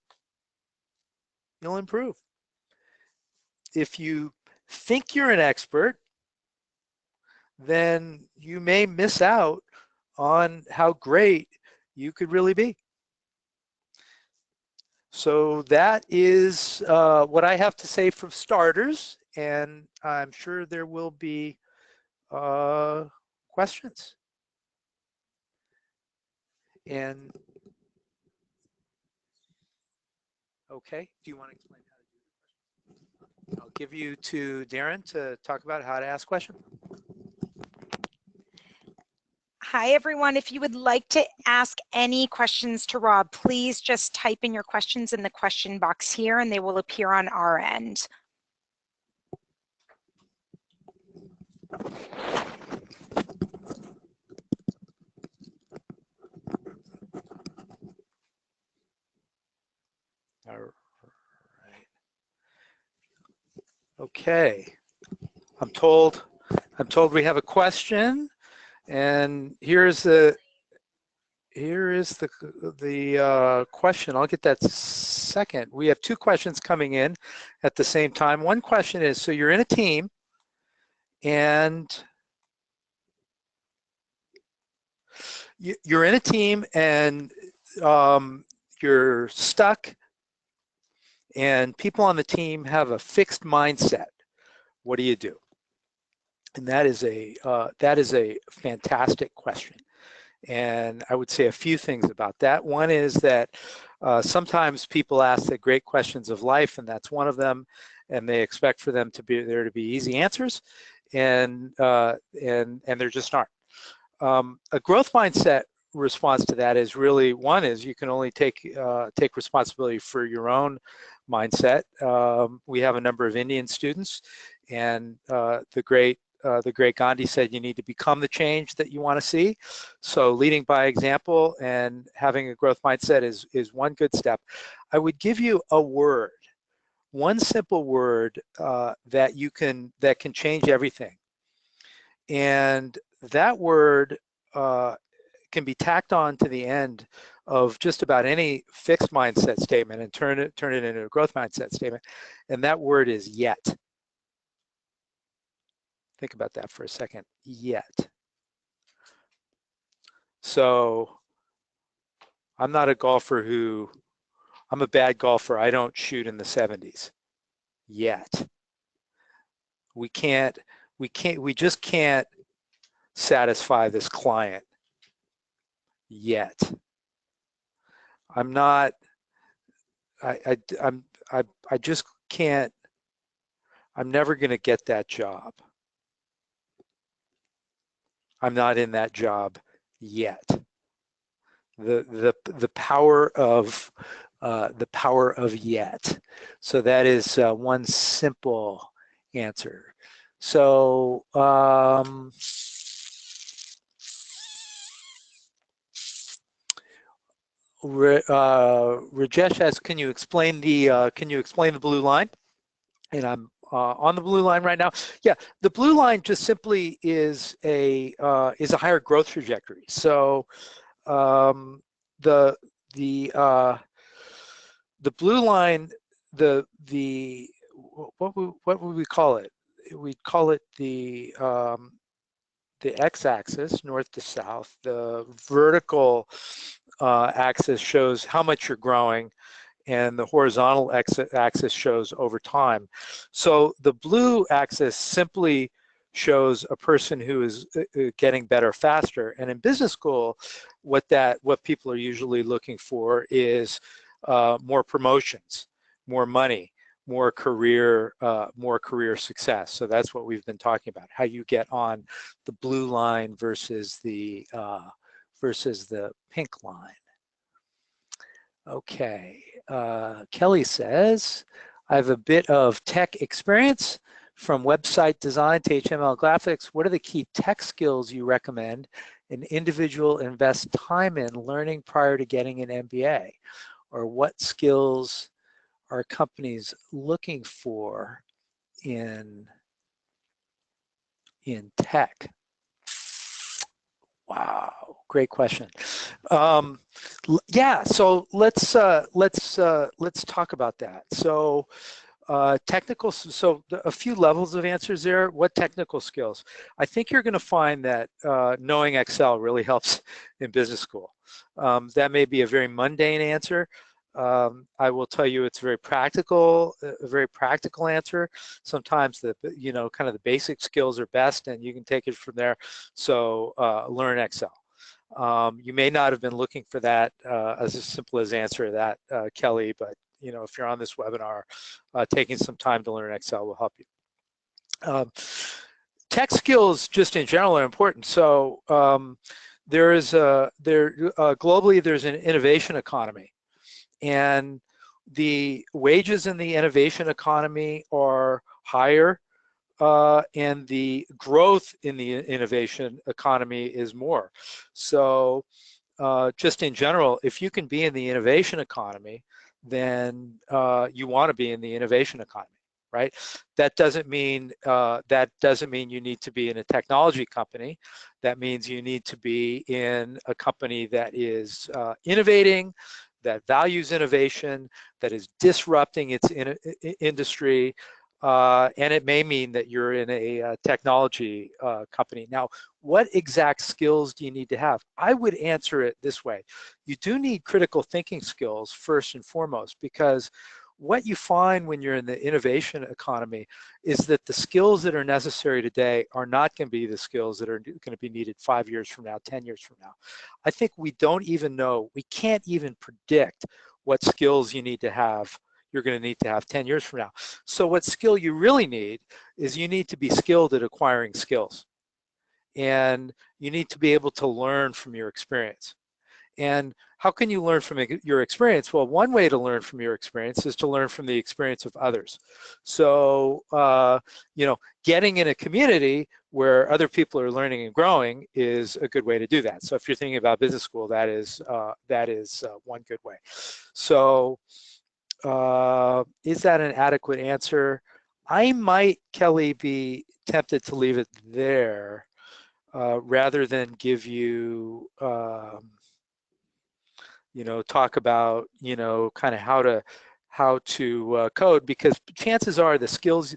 you'll improve. If you think you're an expert, then you may miss out on how great you could really be. So that is what I have to say for starters, and I'm sure there will be questions. And okay, do you want to explain how to do the question? I'll give you to Darren to talk about how to ask questions. Hi, everyone. If you would like to ask any questions to Rob, please just type in your questions in the question box here, and they will appear on our end. All right. Okay. I'm told we have a question, and here is the question. I'll get that second. We have two questions coming in at the same time. One question is, so you're in a team, and you're in a team, and you're stuck, and people on the team have a fixed mindset. What do you do? And that is a fantastic question. And I would say a few things about that. One is that sometimes people ask the great questions of life, and that's one of them, and they expect for them to be there to be easy answers, and there just aren't. A growth mindset response to that is really, one is you can only take responsibility for your own mindset. We have a number of Indian students, and the great Gandhi said you need to become the change that you want to see. So leading by example and having a growth mindset is one good step. I would give you a word, one simple word that can change everything. And that word can be tacked on to the end of just about any fixed mindset statement and turn it into a growth mindset statement. And that word is yet. Think about that for a second. Yet. So I'm not a golfer I'm a bad golfer. I don't shoot in the 70s yet. We just can't satisfy this client yet. I'm not, I just can't, I'm never going to get that job. I'm not in that job yet. The power of yet. So that is one simple answer. So Rajesh asks, can you explain the blue line? And I'm on the blue line right now. Yeah, the blue line just simply is a higher growth trajectory. So the blue line, what would we call it? We'd call it the x-axis, north to south. The vertical axis shows how much you're growing, and the horizontal axis shows over time. So the blue axis simply shows a person who is getting better faster. And in business school, what people are usually looking for is more promotions, more money, more career success. So that's what we've been talking about, how you get on the blue line versus the pink line. Okay, Kelly says, I have a bit of tech experience from website design to HTML graphics. What are the key tech skills you recommend an individual invest time in learning prior to getting an MBA? Or what skills are companies looking for in tech? Wow, great question. Yeah, so let's talk about that. So a few levels of answers there. What technical skills? I think you're going to find that knowing Excel really helps in business school. That may be a very mundane answer. I will tell you it's a very practical answer. Sometimes kind of the basic skills are best, and you can take it from there. So learn Excel. You may not have been looking for that as simple as answer that, Kelly, but if you're on this webinar, taking some time to learn Excel will help you. Tech skills just in general are important. So globally there's an innovation economy, and the wages in the innovation economy are higher, and the growth in the innovation economy is more. So just in general, if you can be in the innovation economy, then you want to be in the innovation economy, right? That doesn't mean you need to be in a technology company. That means you need to be in a company that is innovating, that values innovation, that is disrupting its industry, and it may mean that you're in a technology company. Now, what exact skills do you need to have? I would answer it this way. You do need critical thinking skills first and foremost, because what you find when you're in the innovation economy is that the skills that are necessary today are not going to be the skills that are going to be needed 5 years from now, 10 years from now. I think we don't even know, we can't even predict what skills you need to have, you're going to need to have 10 years from now. So what skill you really need is you need to be skilled at acquiring skills. And you need to be able to learn from your experience. And how can you learn from your experience? Well, one way to learn from your experience is to learn from the experience of others. So, getting in a community where other people are learning and growing is a good way to do that. So if you're thinking about business school, that is one good way. So is that an adequate answer? I might, Kelly, be tempted to leave it there rather than give you talk about, kind of how to code, because chances are the skills,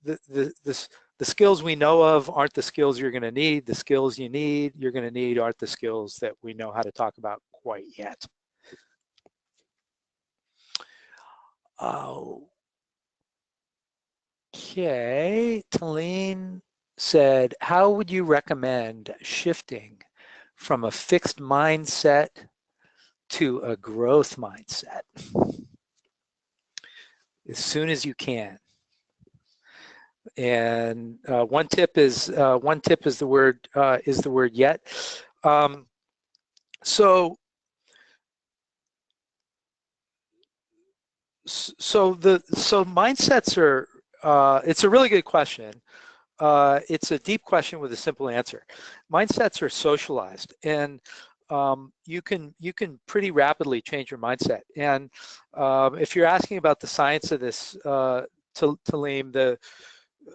the skills we know of aren't the skills you're going to need. The skills you're going to need aren't the skills that we know how to talk about quite yet. Okay, Talene said, how would you recommend shifting from a fixed mindset to a growth mindset? As soon as you can. And one tip is the word yet. So mindsets are. It's a really good question. It's a deep question with a simple answer. Mindsets are socialized, and you can pretty rapidly change your mindset. And if you're asking about the science of this, Talim, the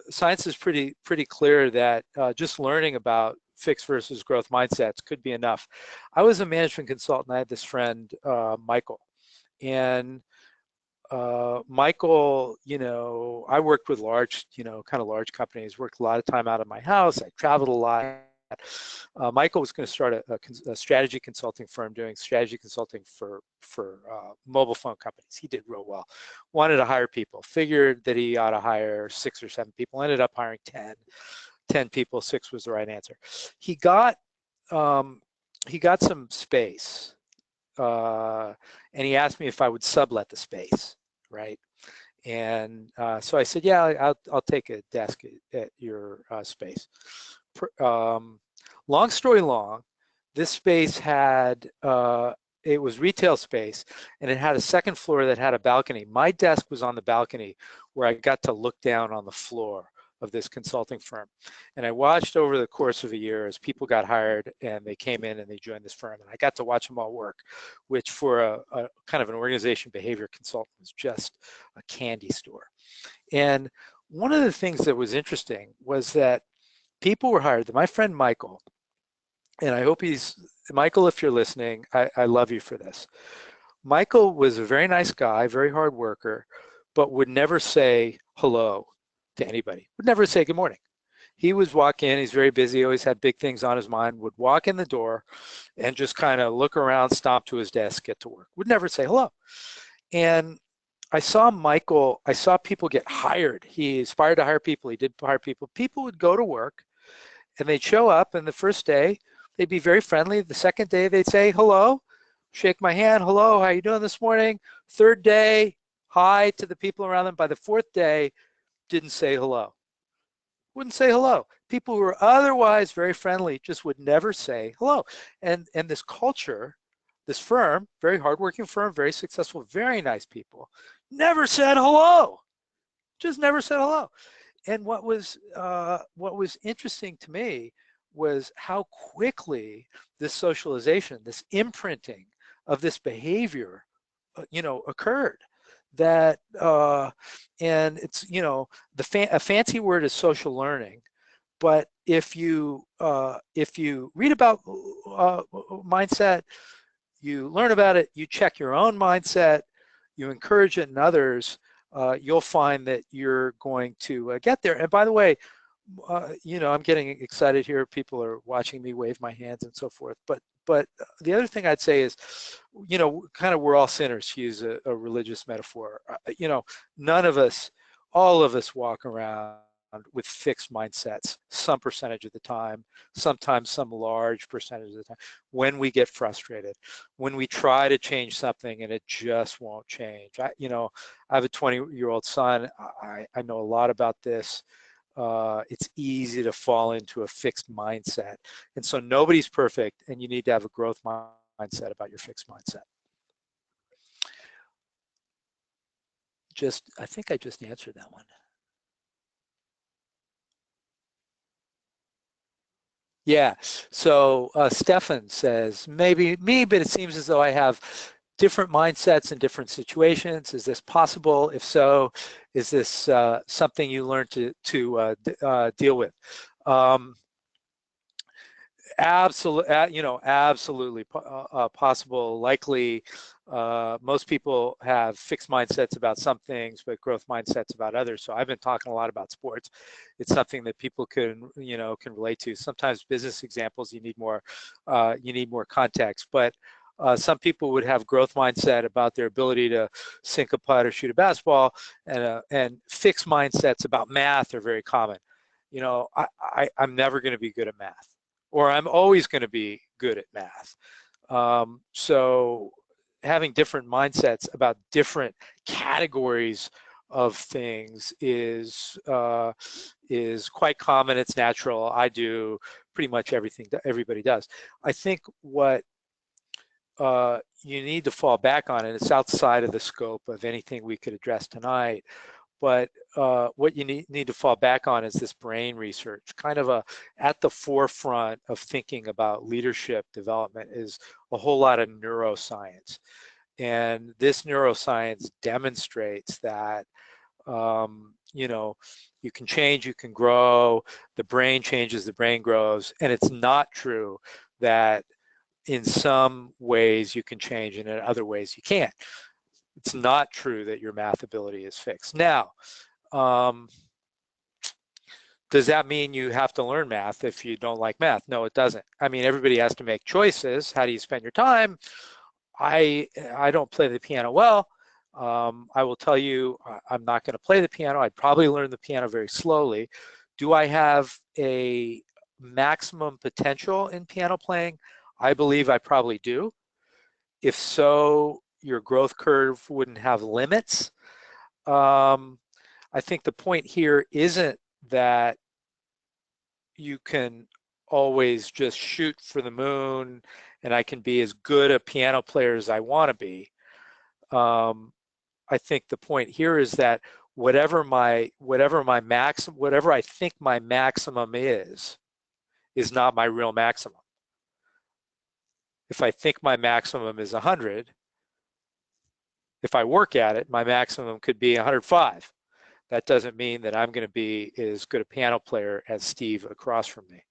science is pretty clear that just learning about fixed versus growth mindsets could be enough. I was a management consultant. I had this friend, Michael, and Michael, I worked with large, kind of large companies, worked a lot of time out of my house. I traveled a lot. Michael was going to start a strategy consulting firm doing strategy consulting for mobile phone companies. He did real well. Wanted to hire people. Figured that he ought to hire 6 or 7 people. Ended up hiring 10 people. 6 was the right answer. He got some space, and he asked me if I would sublet the space, right? And so I said, yeah, I'll take a desk at your space. Long story long, this space had, it was retail space, and it had a second floor that had a balcony. My desk was on the balcony where I got to look down on the floor of this consulting firm. And I watched over the course of a year as people got hired and they came in and they joined this firm. And I got to watch them all work, which for a kind of an organization behavior consultant was just a candy store. And one of the things that was interesting was that people were hired. My friend Michael, and I hope Michael, if you're listening, I love you for this. Michael was a very nice guy, very hard worker, but would never say hello to anybody, would never say good morning. He would walk in, he's very busy, always had big things on his mind, would walk in the door and just kind of look around, stomp to his desk, get to work, would never say hello. And I saw people get hired. He aspired to hire people, he did hire people. People would go to work and they'd show up, and the first day, they'd be very friendly. The second day, they'd say hello, shake my hand, hello, how you doing this morning? Third day, hi to the people around them. By the fourth day, didn't say hello. Wouldn't say hello. people who are otherwise very friendly just would never say hello. And this culture, this firm, very hardworking firm, very successful, very nice people, never said hello. Just never said hello. And what was interesting to me was how quickly this socialization, this imprinting of this behavior, occurred. That and it's a fancy word is social learning, but if you read about mindset, you learn about it, you check your own mindset, you encourage it in others, you'll find that you're going to get there. And by the way, I'm getting excited here. People are watching me wave my hands and so forth. But the other thing I'd say is, kind of we're all sinners, to use a religious metaphor. None of us, all of us walk around with fixed mindsets some percentage of the time, sometimes some large percentage of the time, when we get frustrated, when we try to change something and it just won't change. I have a 20-year-old son. I know a lot about this. It's easy to fall into a fixed mindset. And so nobody's perfect, and you need to have a growth mindset about your fixed mindset. I think I just answered that one. Yeah, so Stefan says, maybe me, but it seems as though I have different mindsets in different situations. Is this possible? If so, is this something you learned to deal with? Absolutely possible. Likely, most people have fixed mindsets about some things, but growth mindsets about others. So I've been talking a lot about sports. It's something that people can relate to. Sometimes business examples you need more context, but some people would have growth mindset about their ability to sink a putt or shoot a basketball, and fixed mindsets about math are very common. I'm never going to be good at math, or I'm always going to be good at math. So having different mindsets about different categories of things is quite common. It's natural. I do pretty much everything that everybody does. I think what you need to fall back on, and it's outside of the scope of anything we could address tonight, but what you need to fall back on is this brain research. Kind of at the forefront of thinking about leadership development is a whole lot of neuroscience. And this neuroscience demonstrates that, you can change, you can grow, the brain changes, the brain grows, and it's not true that in some ways you can change and in other ways you can't. It's not true that your math ability is fixed. Now, does that mean you have to learn math if you don't like math? No, it doesn't. I mean, everybody has to make choices. How do you spend your time? I don't play the piano well. I will tell you, I'm not going to play the piano. I'd probably learn the piano very slowly. Do I have a maximum potential in piano playing? I believe I probably do. If so, your growth curve wouldn't have limits. I think the point here isn't that you can always just shoot for the moon and I can be as good a piano player as I want to be. I think the point here is that whatever I think my maximum is not my real maximum. If I think my maximum is 100, if I work at it, my maximum could be 105. That doesn't mean that I'm going to be as good a piano player as Steve across from me.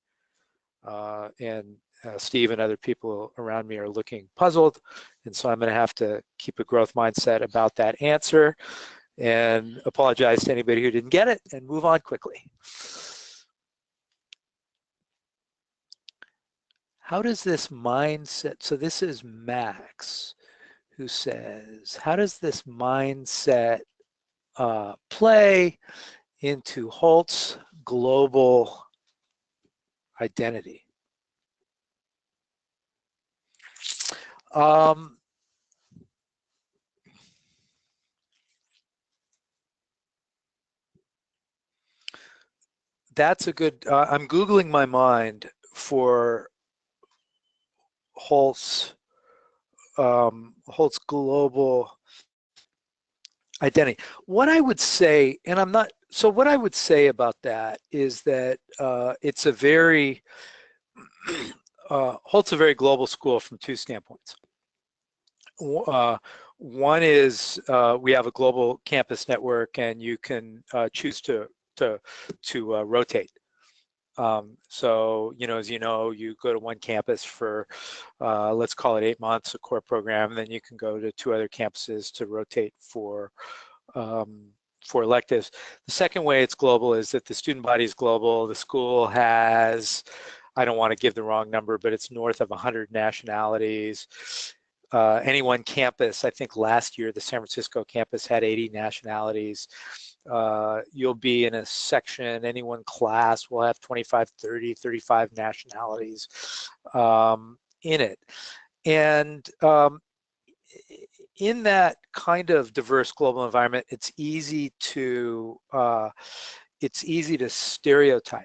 And Steve and other people around me are looking puzzled, and so I'm going to have to keep a growth mindset about that answer and apologize to anybody who didn't get it and move on quickly. How does this mindset, so this is Max who says, how does this mindset play into Hult's global identity? that's a good, I'm Googling my mind for Hult's global identity. What I would say, and I'm not, so what I would say about that is that it's a very, Hult's a very global school from two standpoints. One is we have a global campus network, and you can choose to rotate. So, as you know, you go to one campus for, let's call it 8 months, a core program, and then you can go to 2 other campuses to rotate for electives. The second way it's global is that the student body is global. The school has, I don't want to give the wrong number, but it's north of 100 nationalities. Any one campus, I think last year the San Francisco campus had 80 nationalities. You'll be in a section, any one class will have 25, 30, 35 nationalities in it. And in that kind of diverse global environment, it's easy to stereotype,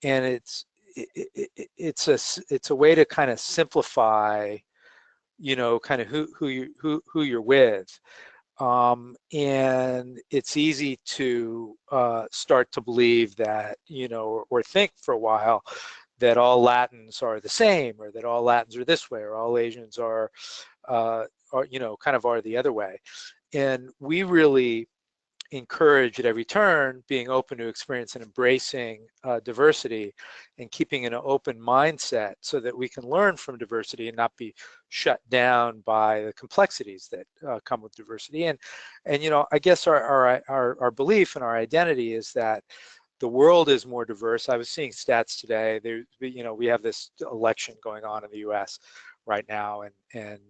and it's a way to kind of simplify, kind of who you're with. And it's easy to start to believe that, or think for a while that all Latins are the same, or that all Latins are this way, or all Asians are kind of are the other way. And we really encourage at every turn being open to experience and embracing diversity, and keeping an open mindset so that we can learn from diversity and not be shut down by the complexities that come with diversity. And I guess our belief and our identity is that the world is more diverse. I was seeing stats today. We have this election going on in the U.S. right now, and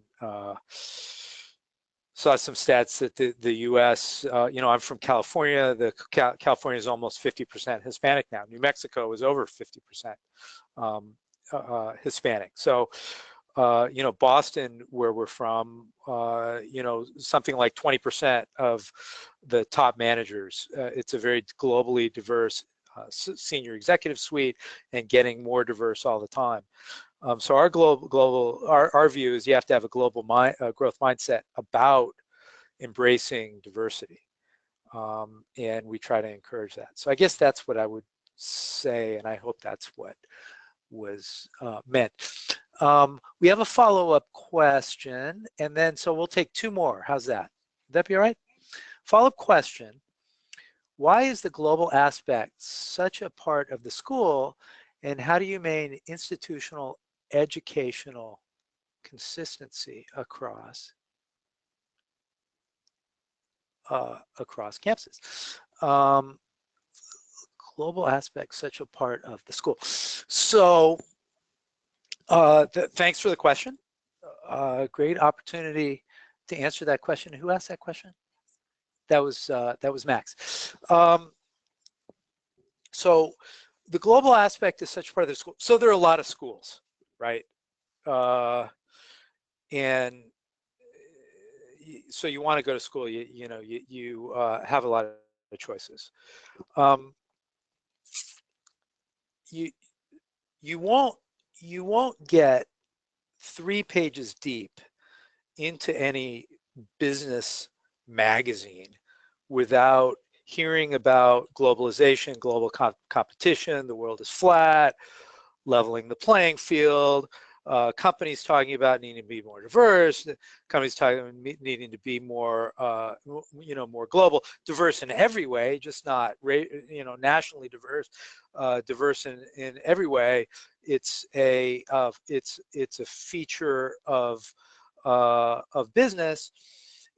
saw some stats that the U.S., I'm from California. California is almost 50% Hispanic now. New Mexico is over 50% Hispanic. So, Boston, where we're from, something like 20% of the top managers. It's a very globally diverse senior executive suite, and getting more diverse all the time. So our view is you have to have a global growth mindset about embracing diversity, and we try to encourage that. So I guess that's what I would say, and I hope that's what was meant. We have a follow-up question, and then so we'll take 2 more. How's that? Would that be all right? Follow-up question: why is the global aspect such a part of the school, and how do you maintain institutional educational consistency across campuses? Global aspect, such a part of the school. So thanks for the question. Great opportunity to answer that question. Who asked that question? That was Max. So the global aspect is such a part of the school. So there are a lot of schools, right? And so you want to go to school, you have a lot of choices. You won't get 3 pages deep into any business magazine without hearing about globalization, global competition, the world is flat, leveling the playing field, companies talking about needing to be more diverse, companies talking about needing to be more, more global, diverse in every way, just not, nationally diverse, diverse in every way. It's a feature of business,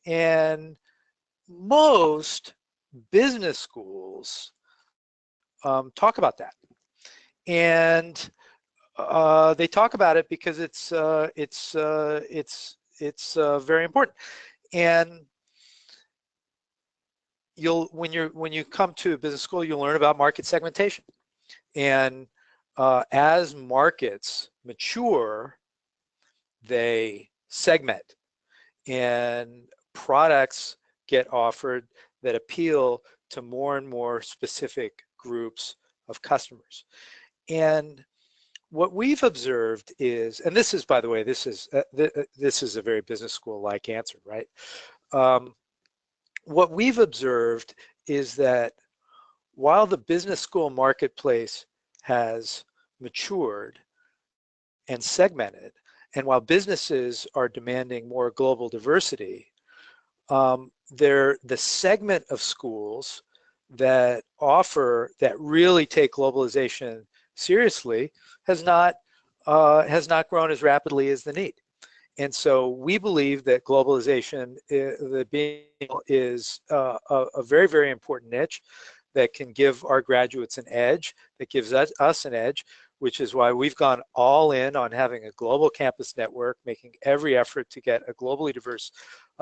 and most business schools talk about that, and they talk about it because it's very important. And when you come to a business school, you'll learn about market segmentation, and as markets mature, they segment, and products get offered that appeal to more and more specific groups of customers. And what we've observed is, and this is, by the way, this is a very business school-like answer, right? What we've observed is that while the business school marketplace has matured and segmented, and while businesses are demanding more global diversity, the segment of schools that really take globalization seriously has not grown as rapidly as the need. And so we believe that globalization, is a very, very important niche that can give our graduates an edge, that gives us an edge, which is why we've gone all in on having a global campus network, making every effort to get a globally diverse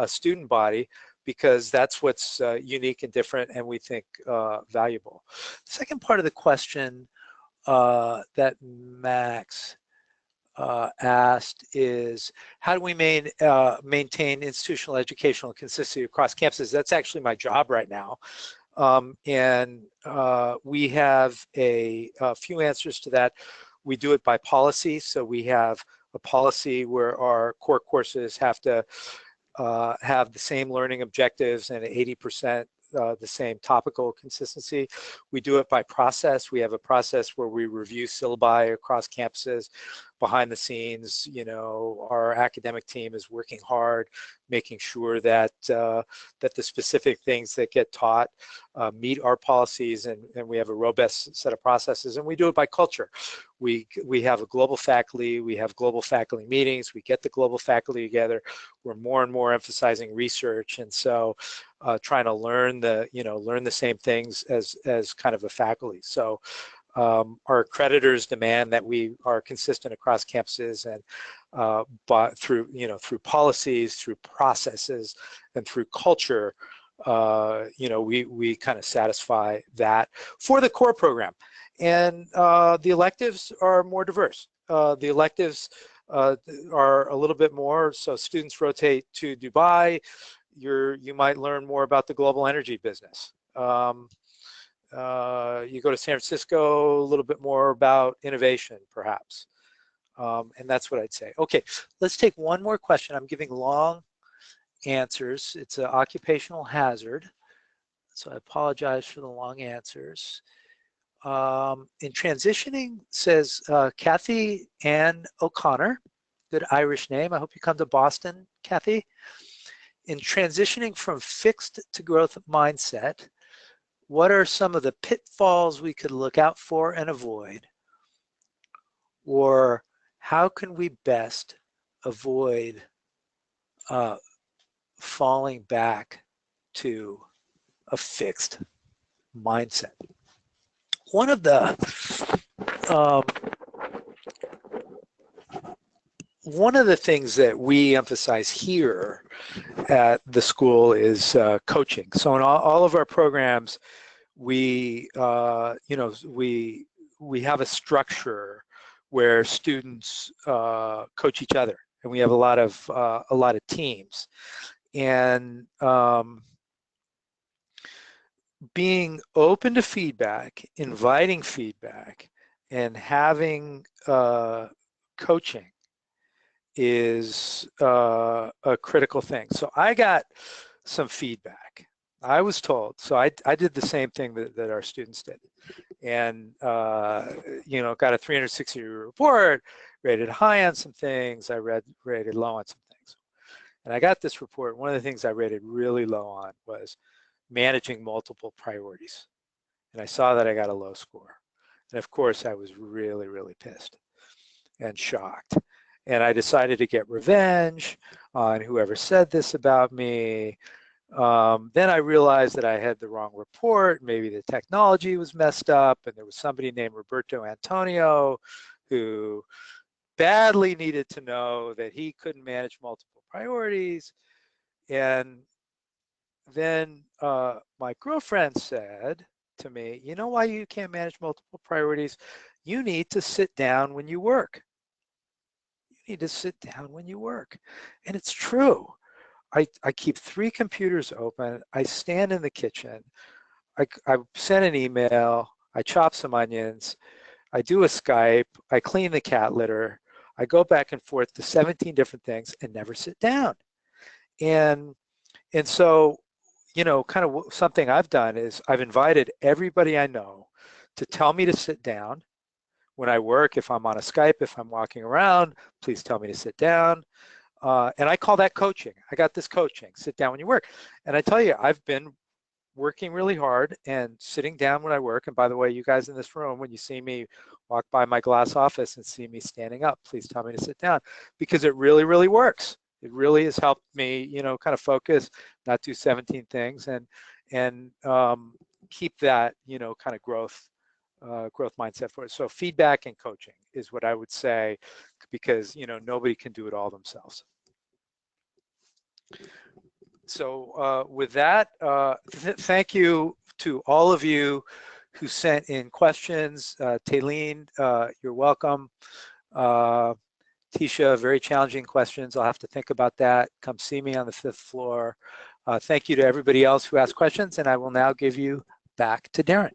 student body, because that's what's unique and different, and we think valuable. The second part of the question that Max asked is, how do we maintain institutional educational consistency across campuses? That's actually my job right now. And we have a few answers to that. We do it by policy. So we have a policy where our core courses have to have the same learning objectives and 80% the same topical consistency. We do it by process. We have a process where we review syllabi across campuses. Behind the scenes, you know, our academic team is working hard, making sure that that the specific things that get taught meet our policies, and we have a robust set of processes. And we do it by culture. We have a global faculty. We have global faculty meetings. We get the global faculty together. We're more and more emphasizing research, and so trying to learn the same things as kind of a faculty. So our accreditors demand that we are consistent across campuses, and but through policies, through processes, and through culture, we kind of satisfy that for the core program. And the electives are more diverse. The electives are a little bit more, so students rotate to Dubai. You might learn more about the global energy business. You go to San Francisco, a little bit more about innovation, perhaps. And that's what I'd say. Okay, let's take one more question. I'm giving long answers. It's an occupational hazard, so I apologize for the long answers. In transitioning, says Kathy Ann O'Connor, good Irish name. I hope you come to Boston, Kathy. In transitioning from fixed to growth mindset, what are some of the pitfalls we could look out for and avoid? Or how can we best avoid falling back to a fixed mindset? One of the things that we emphasize here at the school is coaching. So in all of our programs, we have a structure where students coach each other, and we have a lot of teams. And being open to feedback, inviting feedback, and having coaching is a critical thing. So I got some feedback. I was told, so I did the same thing that our students did, and got a 360 report, rated high on some things, I rated low on some things. And I got this report. One of the things I rated really low on was managing multiple priorities. And I saw that I got a low score. And of course, I was really, really pissed and shocked. And I decided to get revenge on whoever said this about me. Then I realized that I had the wrong report. Maybe the technology was messed up, and there was somebody named Roberto Antonio who badly needed to know that he couldn't manage multiple priorities. And then my girlfriend said to me, you know why you can't manage multiple priorities? You need to sit down when you work. You need to sit down when you work. And it's true. I keep 3 computers open. I stand in the kitchen. I send an email. I chop some onions, I do a Skype, I clean the cat litter, I go back and forth to 17 different things and never sit down. And so, you know, kind of something I've done is I've invited everybody I know to tell me to sit down when I work. If I'm on a Skype, if I'm walking around, please tell me to sit down. And I call that coaching. I got this coaching, sit down when you work. And I tell you, I've been working really hard and sitting down when I work. And by the way, you guys in this room, when you see me walk by my glass office and see me standing up, please tell me to sit down, because it really, really works. It really has helped me, you know, kind of focus, not do 17 things, and keep that, you know, kind of growth mindset for it. So feedback and coaching is what I would say, because, you know, nobody can do it all themselves. So with that, thank you to all of you who sent in questions. Taylene, you're welcome. Tisha, very challenging questions. I'll have to think about that. Come see me on the 5th floor. Thank you to everybody else who asked questions, and I will now give you back to Darren.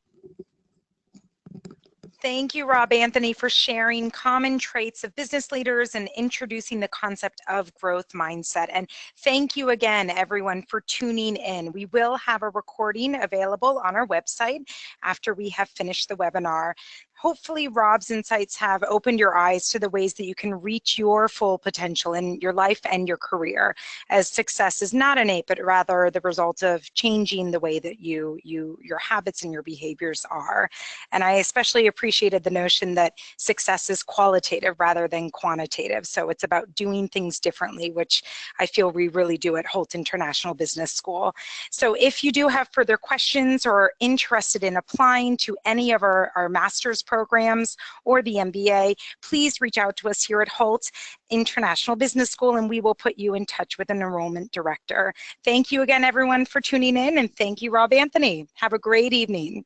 Thank you, Rob Anthony, for sharing common traits of business leaders and introducing the concept of growth mindset. And thank you again, everyone, for tuning in. We will have a recording available on our website after we have finished the webinar. Hopefully, Rob's insights have opened your eyes to the ways that you can reach your full potential in your life and your career, as success is not innate, but rather the result of changing the way that your habits and your behaviors are. And I especially appreciated the notion that success is qualitative rather than quantitative. So it's about doing things differently, which I feel we really do at Hult International Business School. So if you do have further questions or are interested in applying to any of our master's programs or the MBA, please reach out to us here at Hult International Business School, and we will put you in touch with an enrollment director. Thank you again, everyone, for tuning in, and thank you, Rob Anthony. Have a great evening.